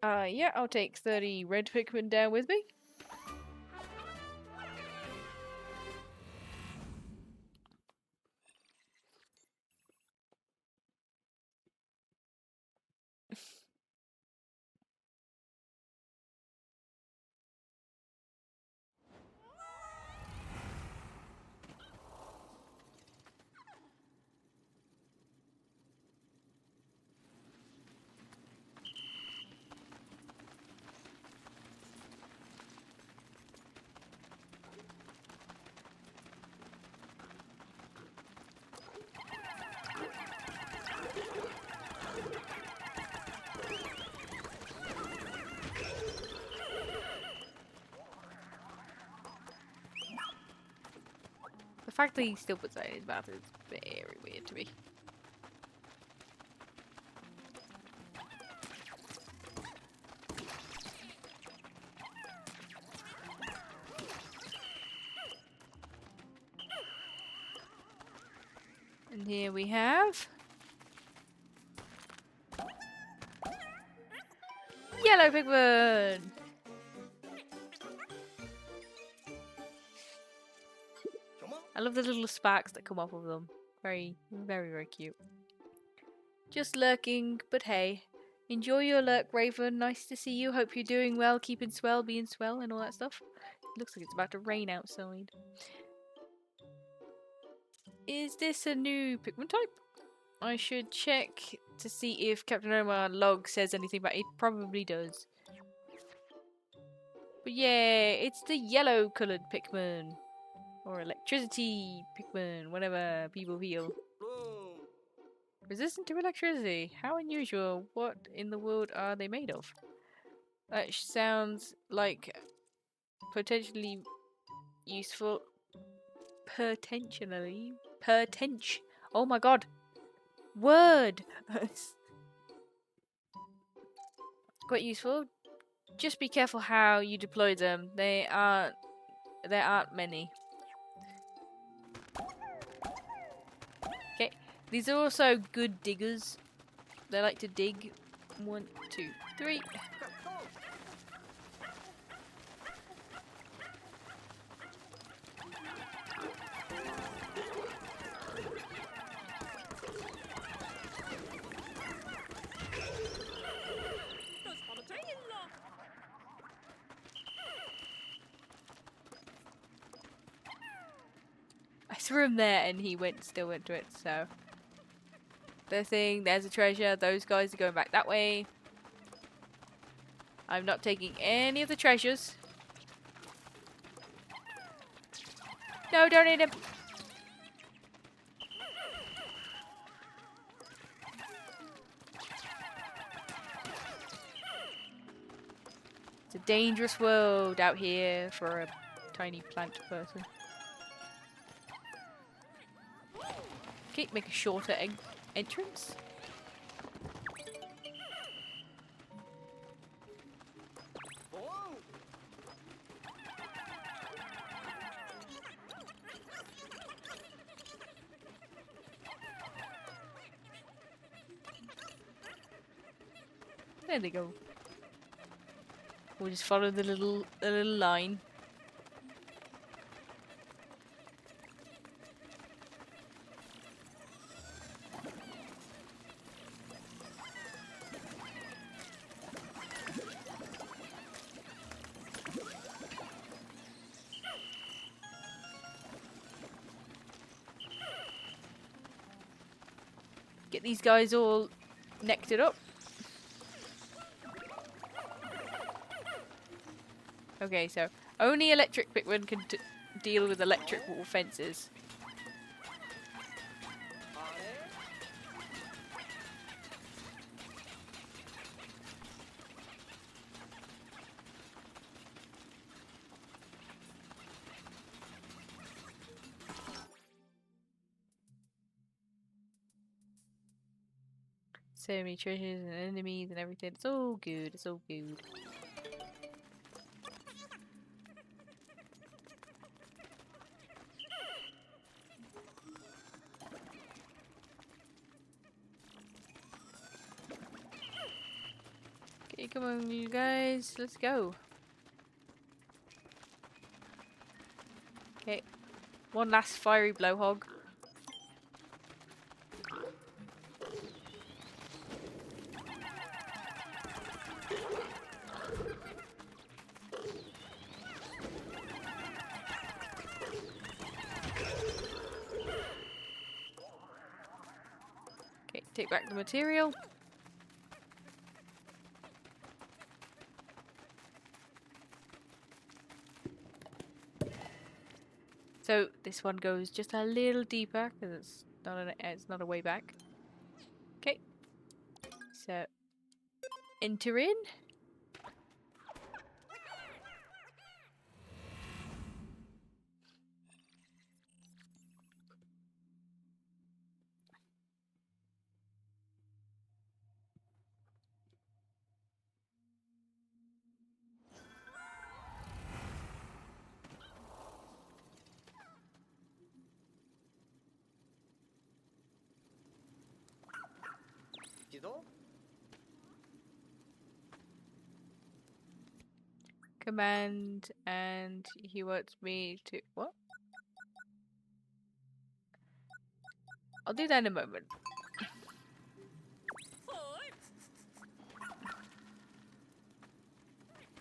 Yeah, I'll take 30 red Pikmin down with me. fact that he still puts that in his mouth is very weird to me. And here we have yellow Pikmin. I love the little sparks that come off of them. Very, very, very cute. Just lurking, but hey. Enjoy your lurk, Raven. Nice to see you. Hope you're doing well, keeping swell, being swell, and all that stuff. It looks like it's about to rain outside. Is this a new Pikmin type? I should check to see if Captain Omar log says anything about it. It probably does. But yeah, it's the yellow coloured Pikmin. Or electricity Pikmin, whatever people feel. Resistant to electricity. How unusual. What in the world are they made of? That sounds like potentially useful. Potentially. Oh my god. Word! Quite useful. Just be careful how you deploy them. There aren't many. Okay. These are also good diggers. They like to dig. 1, 2, 3. I threw him there and he still went to it, so. There's a treasure. Those guys are going back that way. I'm not taking any of the treasures. No, don't eat him. It's a dangerous world out here for a tiny plant person. Okay, make a shorter entrance. There they go. We'll just follow the little line. Get these guys all nectared up. Okay, so only electric Pikmin can deal with electrical fences. So many treasures and enemies and everything. It's all good. It's all good. Okay, come on, you guys. Let's go. Okay. One last fiery blowhog. Okay, take back the material. So this one goes just a little deeper because it's not a way back. Okay, so enter in. Command, and he wants me to what? I'll do that in a moment.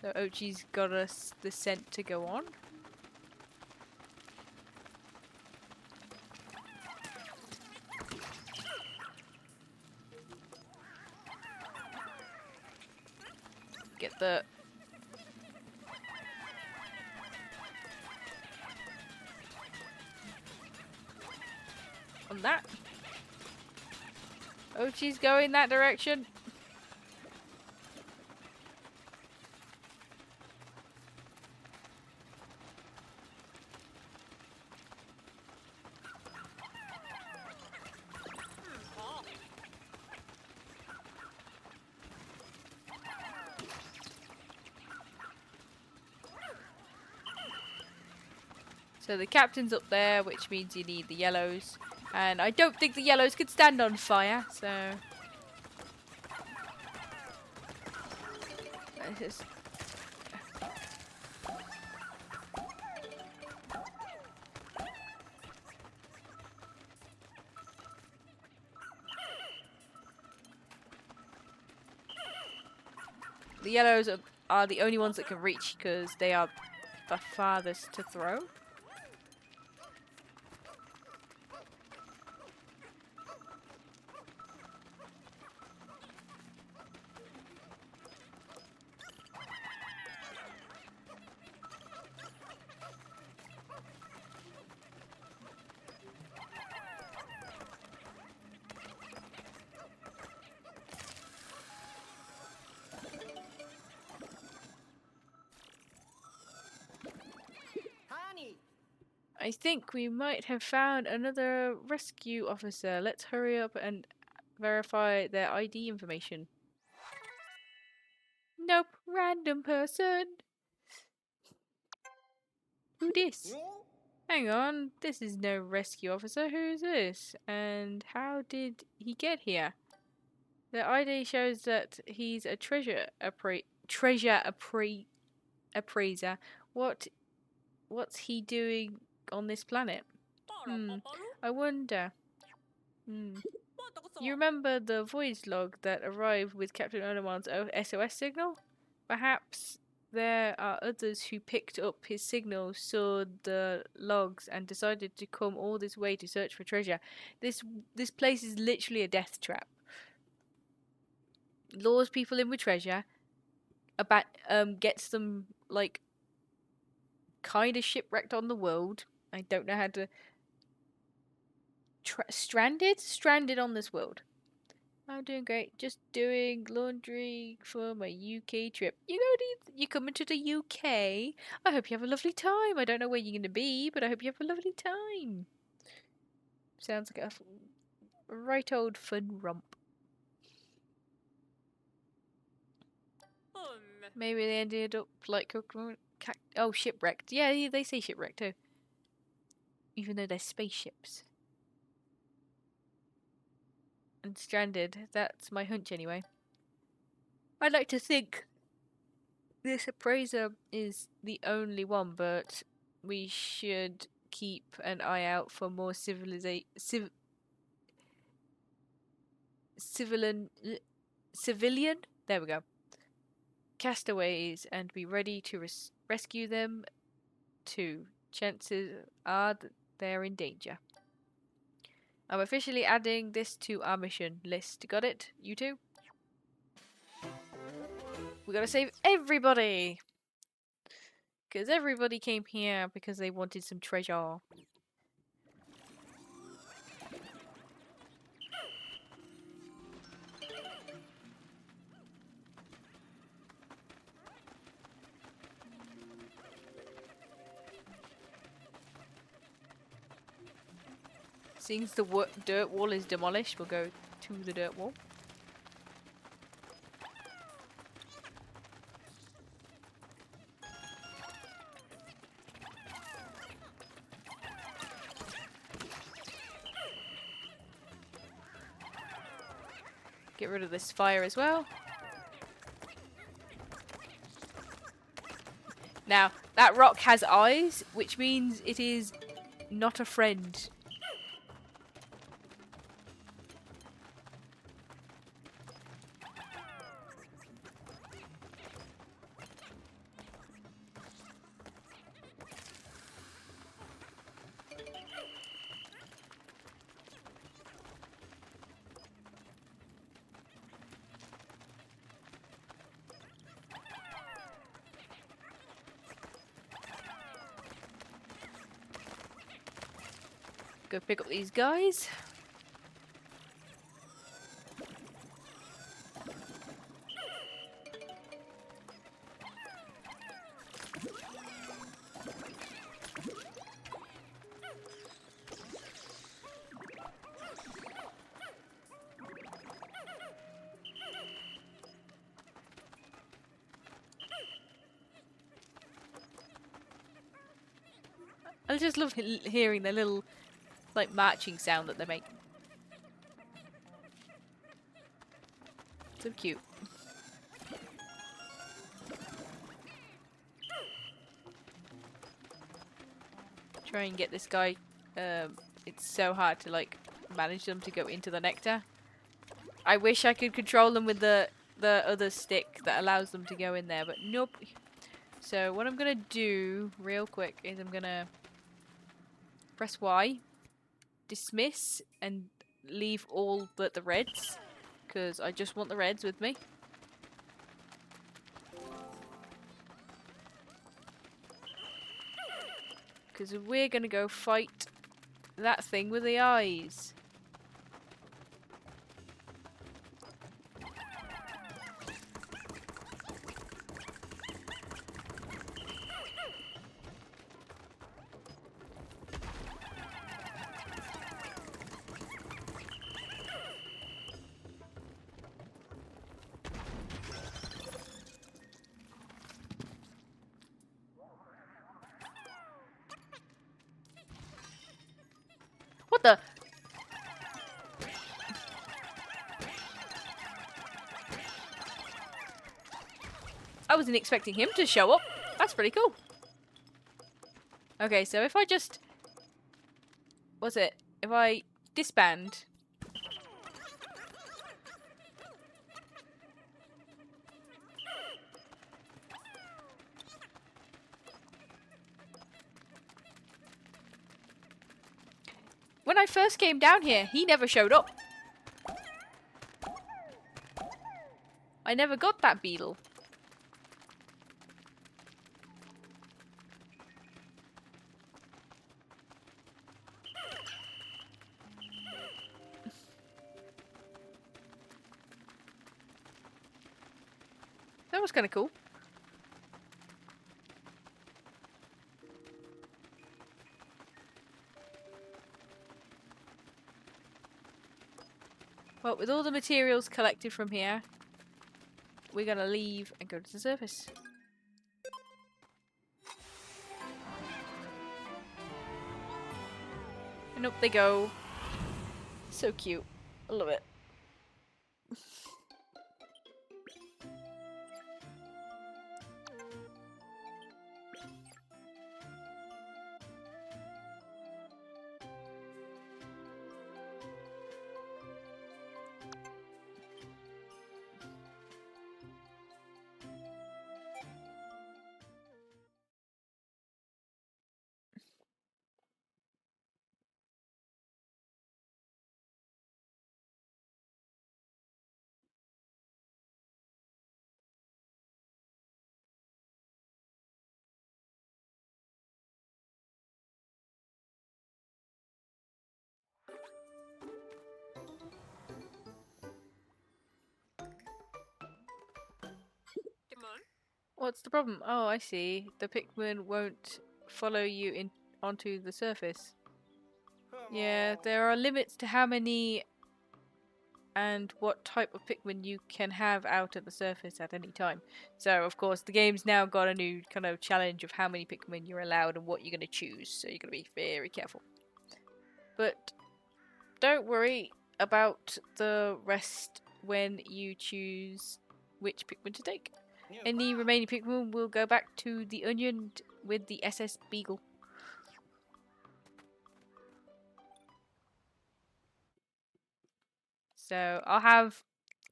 So Ochi's got us the scent to go on. Get the on that. Ochi's going that direction. So the captain's up there, which means you need the yellows. And I don't think the yellows could stand on fire, so... Let's just... The yellows are the only ones that can reach because they are the farthest to throw. I think we might have found another rescue officer. Let's hurry up and verify their ID information. Nope, random person. Who this? Hang on, this is no rescue officer. Who's this? And how did he get here? The ID shows that he's a treasure appraiser. What's he doing on this planet? I wonder. You remember the voyage log that arrived with Captain Onoman's SOS signal? Perhaps there are others who picked up his signal, saw the logs, and decided to come all this way to search for treasure. This place is literally a death trap. Lures people in with treasure, gets them like kind of shipwrecked on the world. I don't know how to. Stranded on this world. I'm doing great. Just doing laundry for my UK trip. You coming to the UK? I hope you have a lovely time. I don't know where you're gonna be, but I hope you have a lovely time. Sounds like a right old fun romp. Maybe they ended up like shipwrecked. Yeah, they say shipwrecked too. Even though they're spaceships. And stranded. That's my hunch anyway. I'd like to think this appraiser is the only one, but we should keep an eye out for more civilian there we go, castaways, and be ready to rescue them too. Chances are that they're in danger. I'm officially adding this to our mission list. Got it? You two? We gotta save everybody! Because everybody came here because they wanted some treasure. Since the dirt wall is demolished, we'll go to the dirt wall. Get rid of this fire as well. Now, that rock has eyes, which means it is not a friend. Go pick up these guys. I just love hearing the little, like, marching sound that they make. So cute. Try and get this guy. It's so hard to, like, manage them to go into the nectar. I wish I could control them with the other stick that allows them to go in there, but nope. So what I'm gonna do real quick is I'm gonna press Y, dismiss, and leave all but the reds, because I just want the reds with me. Because we're gonna go fight that thing with the eyes. What the? I wasn't expecting him to show up. That's pretty cool. Okay, so if I just... What's it? If I disband... When I first came down here, he never showed up. I never got that beetle. That was kind of cool. Well, with all the materials collected from here, we're gonna leave and go to the surface. And up they go. So cute. I love it. What's the problem? Oh, I see. The Pikmin won't follow you in onto the surface. Yeah, there are limits to how many and what type of Pikmin you can have out at the surface at any time. So, of course, the game's now got a new kind of challenge of how many Pikmin you're allowed and what you're going to choose. So you're going to be very careful. But don't worry about the rest when you choose which Pikmin to take. Any remaining Pikmin will go back to the Onion with the SS Beagle. So I'll have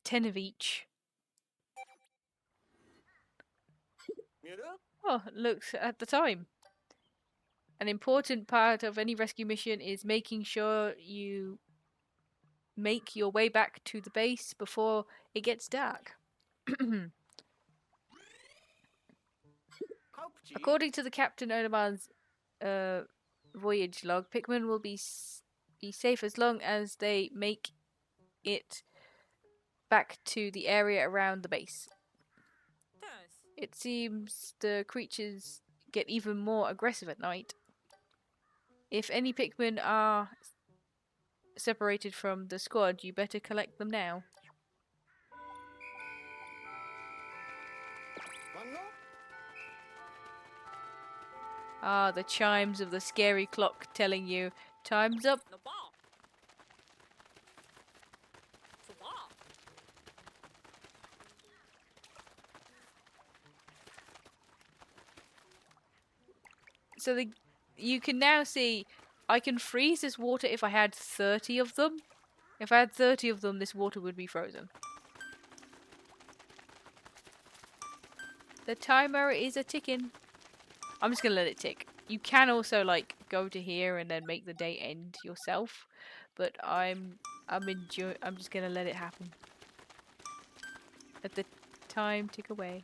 10 of each. Oh, looks at the time. An important part of any rescue mission is making sure you make your way back to the base before it gets dark. According to the Captain Odomar's voyage log, Pikmin will be safe as long as they make it back to the area around the base. It seems the creatures get even more aggressive at night. If any Pikmin are separated from the squad, you better collect them now. Ah, the chimes of the scary clock telling you time's up. So you can now see I can freeze this water if I had 30 of them. If I had 30 of them, this water would be frozen. The timer is a ticking. I'm just gonna let it tick. You can also like go to here and then make the day end yourself, but I'm just gonna let it happen. Let the time tick away.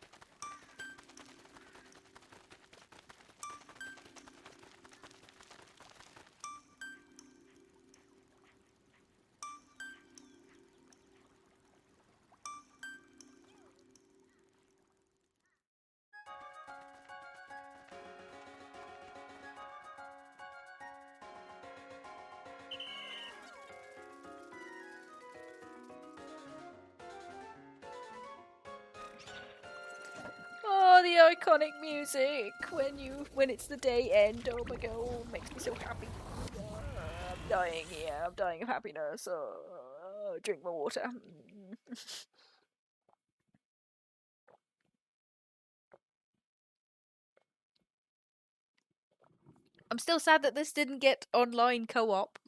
Oh, the iconic music when it's the day end. Oh my god, it makes me so happy. I'm dying here. I'm dying of happiness. Drink my water. I'm still sad that this didn't get online co-op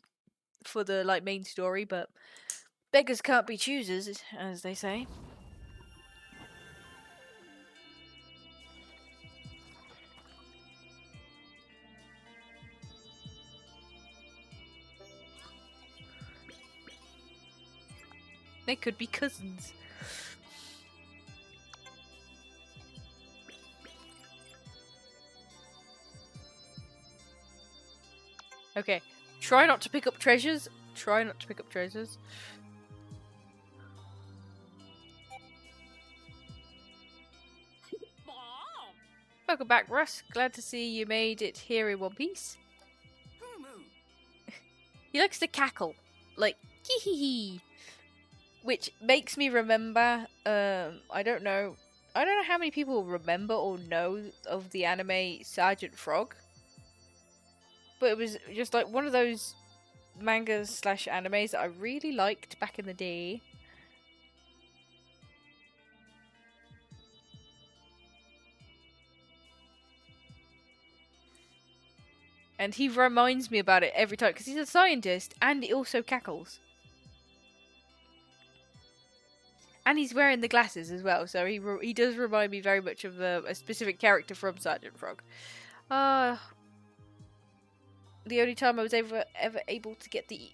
for the like main story, but beggars can't be choosers, as they say. They could be cousins. Okay, try not to pick up treasures. Try not to pick up treasures. Welcome back, Russ. Glad to see you made it here in one piece. He likes to cackle, like hee hee hee, which makes me remember. I don't know how many people remember or know of the anime Sergeant Frog, but it was just like one of those mangas / animes that I really liked back in the day. And he reminds me about it every time because he's a scientist and he also cackles. And he's wearing the glasses as well, so he does remind me very much of a specific character from Sergeant Frog. The only time I was ever able to get the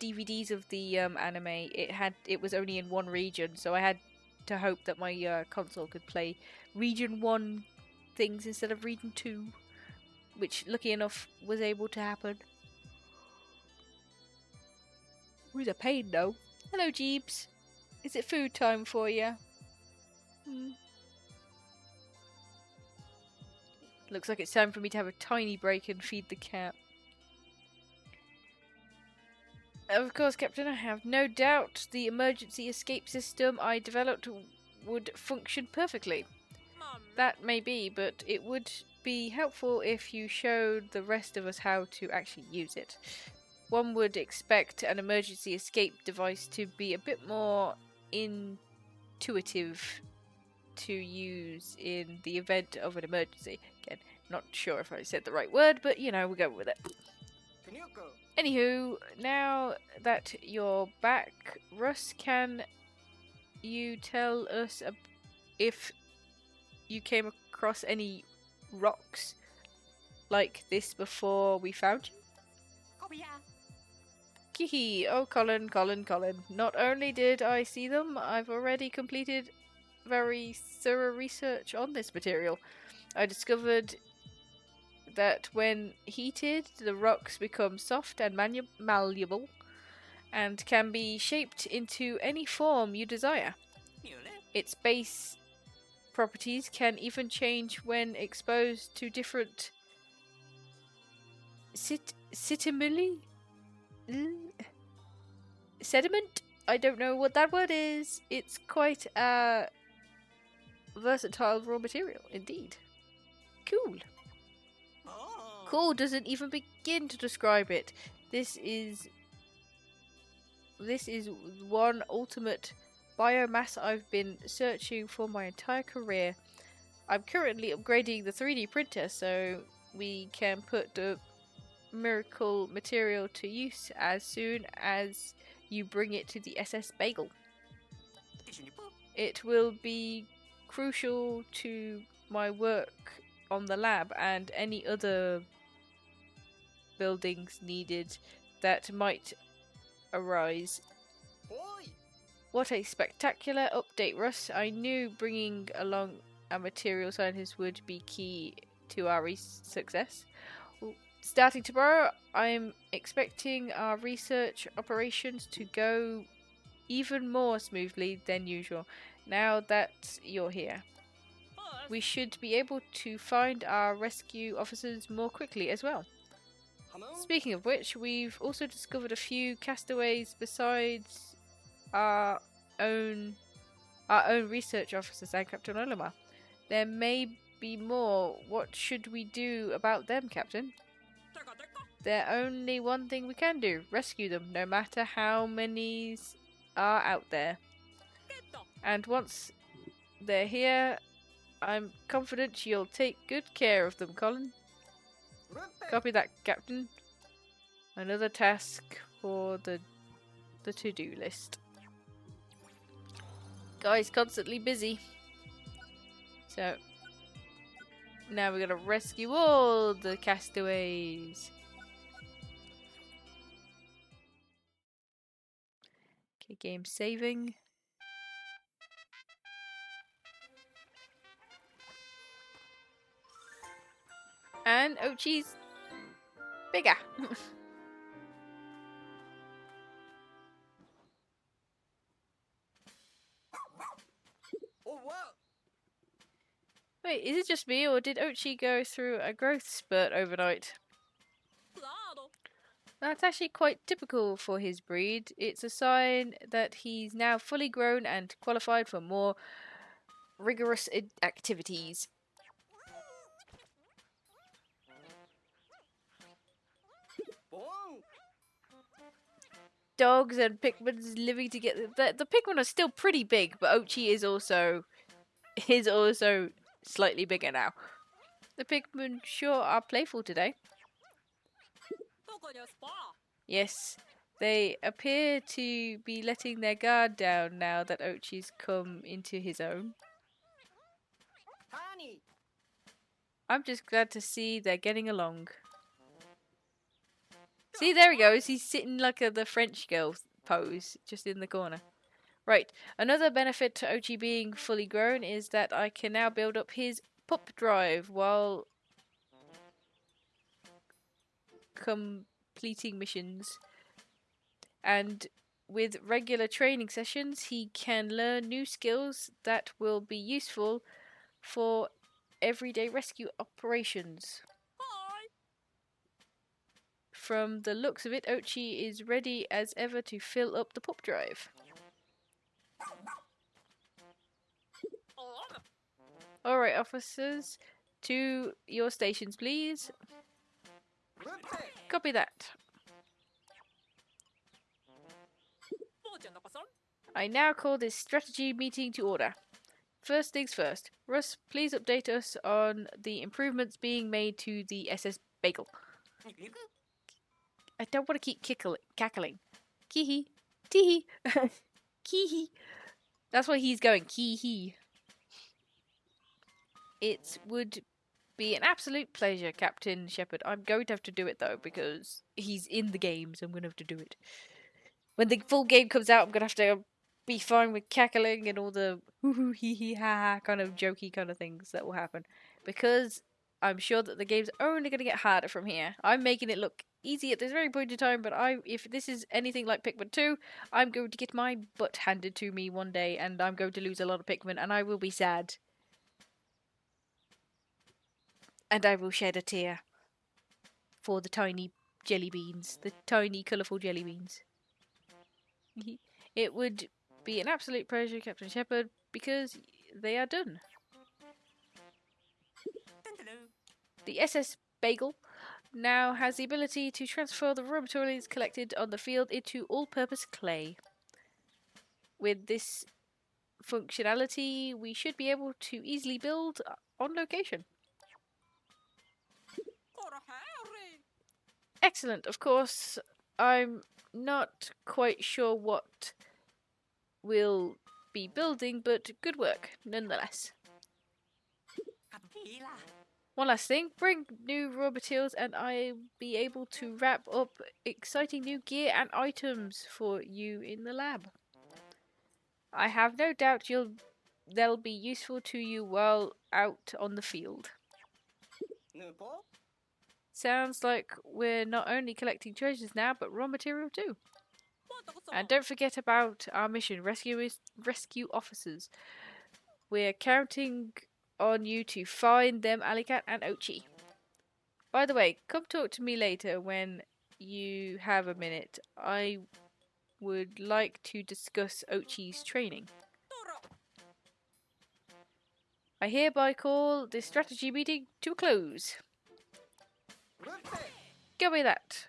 DVDs of the anime, it was only in one region, so I had to hope that my console could play Region 1 things instead of Region 2, which, lucky enough, was able to happen. It was a pain, though. Hello, Jeebs. Is it food time for you? Looks like it's time for me to have a tiny break and feed the cat. Of course, Captain, I have no doubt the emergency escape system I developed would function perfectly. That may be, but it would be helpful if you showed the rest of us how to actually use it. One would expect an emergency escape device to be a bit more intuitive to use in the event of an emergency. Again, not sure if I said the right word, but you know, we'll go with it. Anywho, now that you're back, Russ, can you tell us if you came across any rocks like this before we found you? Kihi, oh Colin. Not only did I see them, I've already completed very thorough research on this material. I discovered that when heated, the rocks become soft and malleable and can be shaped into any form you desire. Its base properties can even change when exposed to different sediment? I don't know what that word is. It's quite a versatile raw material, indeed. Cool. Cool doesn't even begin to describe it. This is one ultimate biomass I've been searching for my entire career. I'm currently upgrading the 3D printer so we can put the miracle material to use as soon as you bring it to the SS Bagel. It will be crucial to my work on the lab and any other buildings needed that might arise. What a spectacular update, Russ. I knew bringing along a material scientist would be key to our success. Starting tomorrow, I'm expecting our research operations to go even more smoothly than usual now that you're here. We should be able to find our rescue officers more quickly as well. Speaking of which, we've also discovered a few castaways besides our own research officers and Captain Olimar. There may be more. What should we do about them, Captain? There's only one thing we can do. Rescue them, no matter how many are out there. And once they're here, I'm confident you'll take good care of them, Colin. Copy that, Captain. Another task for the to-do list. Guy's constantly busy. So, now we're gonna rescue all the castaways. Okay, game saving. And Ochi's bigger. Wait, is it just me, or did Ochi go through a growth spurt overnight? That's actually quite typical for his breed. It's a sign that he's now fully grown and qualified for more rigorous activities. Dogs and Pikmins living together. The Pikmin are still pretty big, but Ochi is also slightly bigger now. The Pikmin sure are playful today. Yes, they appear to be letting their guard down now that Ochi's come into his own. I'm just glad to see they're getting along. See, there he goes. He's sitting like the French girl pose, just in the corner. Right, another benefit to Ochi being fully grown is that I can now build up his pup drive while completing missions. And with regular training sessions, he can learn new skills that will be useful for everyday rescue operations. From the looks of it, Ochi is ready as ever to fill up the pup drive. Alright, officers, to your stations, please. Copy that. I now call this strategy meeting to order. First things first. Russ, please update us on the improvements being made to the SS Bagel. I don't want to keep cackling. Kee-hee. Tee-hee. Kee-hee. That's why he's going. Kee-hee. It would be an absolute pleasure, Captain Shepard. I'm going to have to do it, though, because he's in the game, so I'm going to have to do it. When the full game comes out, I'm going to have to be fine with cackling and all the hoo-hoo, hee-hee, ha-ha kind of jokey kind of things that will happen. Because I'm sure that the game's only going to get harder from here. I'm making it look easy at this very point in time, but if this is anything like Pikmin 2, I'm going to get my butt handed to me one day, and I'm going to lose a lot of Pikmin, and I will be sad. And I will shed a tear for the tiny jelly beans, the tiny colourful jelly beans. It would be an absolute pleasure, Captain Shepard, because they are done. The SS Bagel now has the ability to transfer the raw materials collected on the field into all-purpose clay. With this functionality, we should be able to easily build on location. Excellent. Of course, I'm not quite sure what we'll be building, but good work nonetheless. One last thing, bring new raw materials and I'll be able to wrap up exciting new gear and items for you in the lab. I have no doubt they'll be useful to you while out on the field. Sounds like we're not only collecting treasures now, but raw material too. And don't forget about our mission, rescue officers. We're counting on you to find them, Alicat and Ochi. By the way, come talk to me later when you have a minute. I would like to discuss Ochi's training. I hereby call this strategy meeting to a close. Go with that.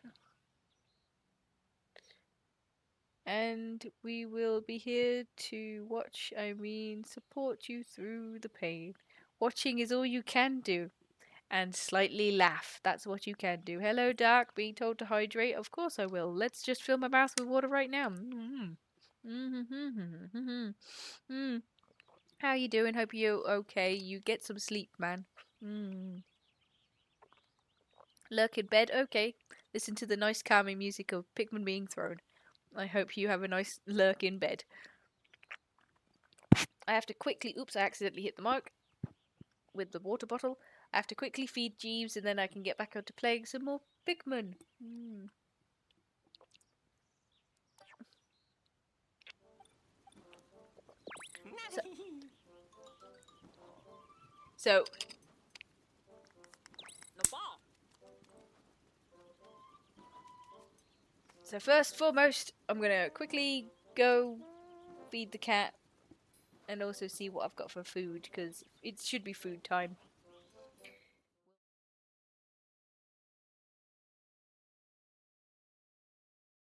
And we will be here to watch, support you through the pain. Watching is all you can do. And slightly laugh. That's what you can do. Hello, Dark. Being told to hydrate? Of course I will. Let's just fill my mouth with water right now. How you doing? Hope you're okay. You get some sleep, man. Lurk in bed? Okay. Listen to the nice calming music of Pikmin being thrown. I hope you have a nice lurk in bed. I have to quickly... Oops, I accidentally hit the mark with the water bottle. I have to quickly feed Jeeves and then I can get back on to playing some more Pikmin. So first foremost, I'm going to quickly go feed the cat and also see what I've got for food, because it should be food time.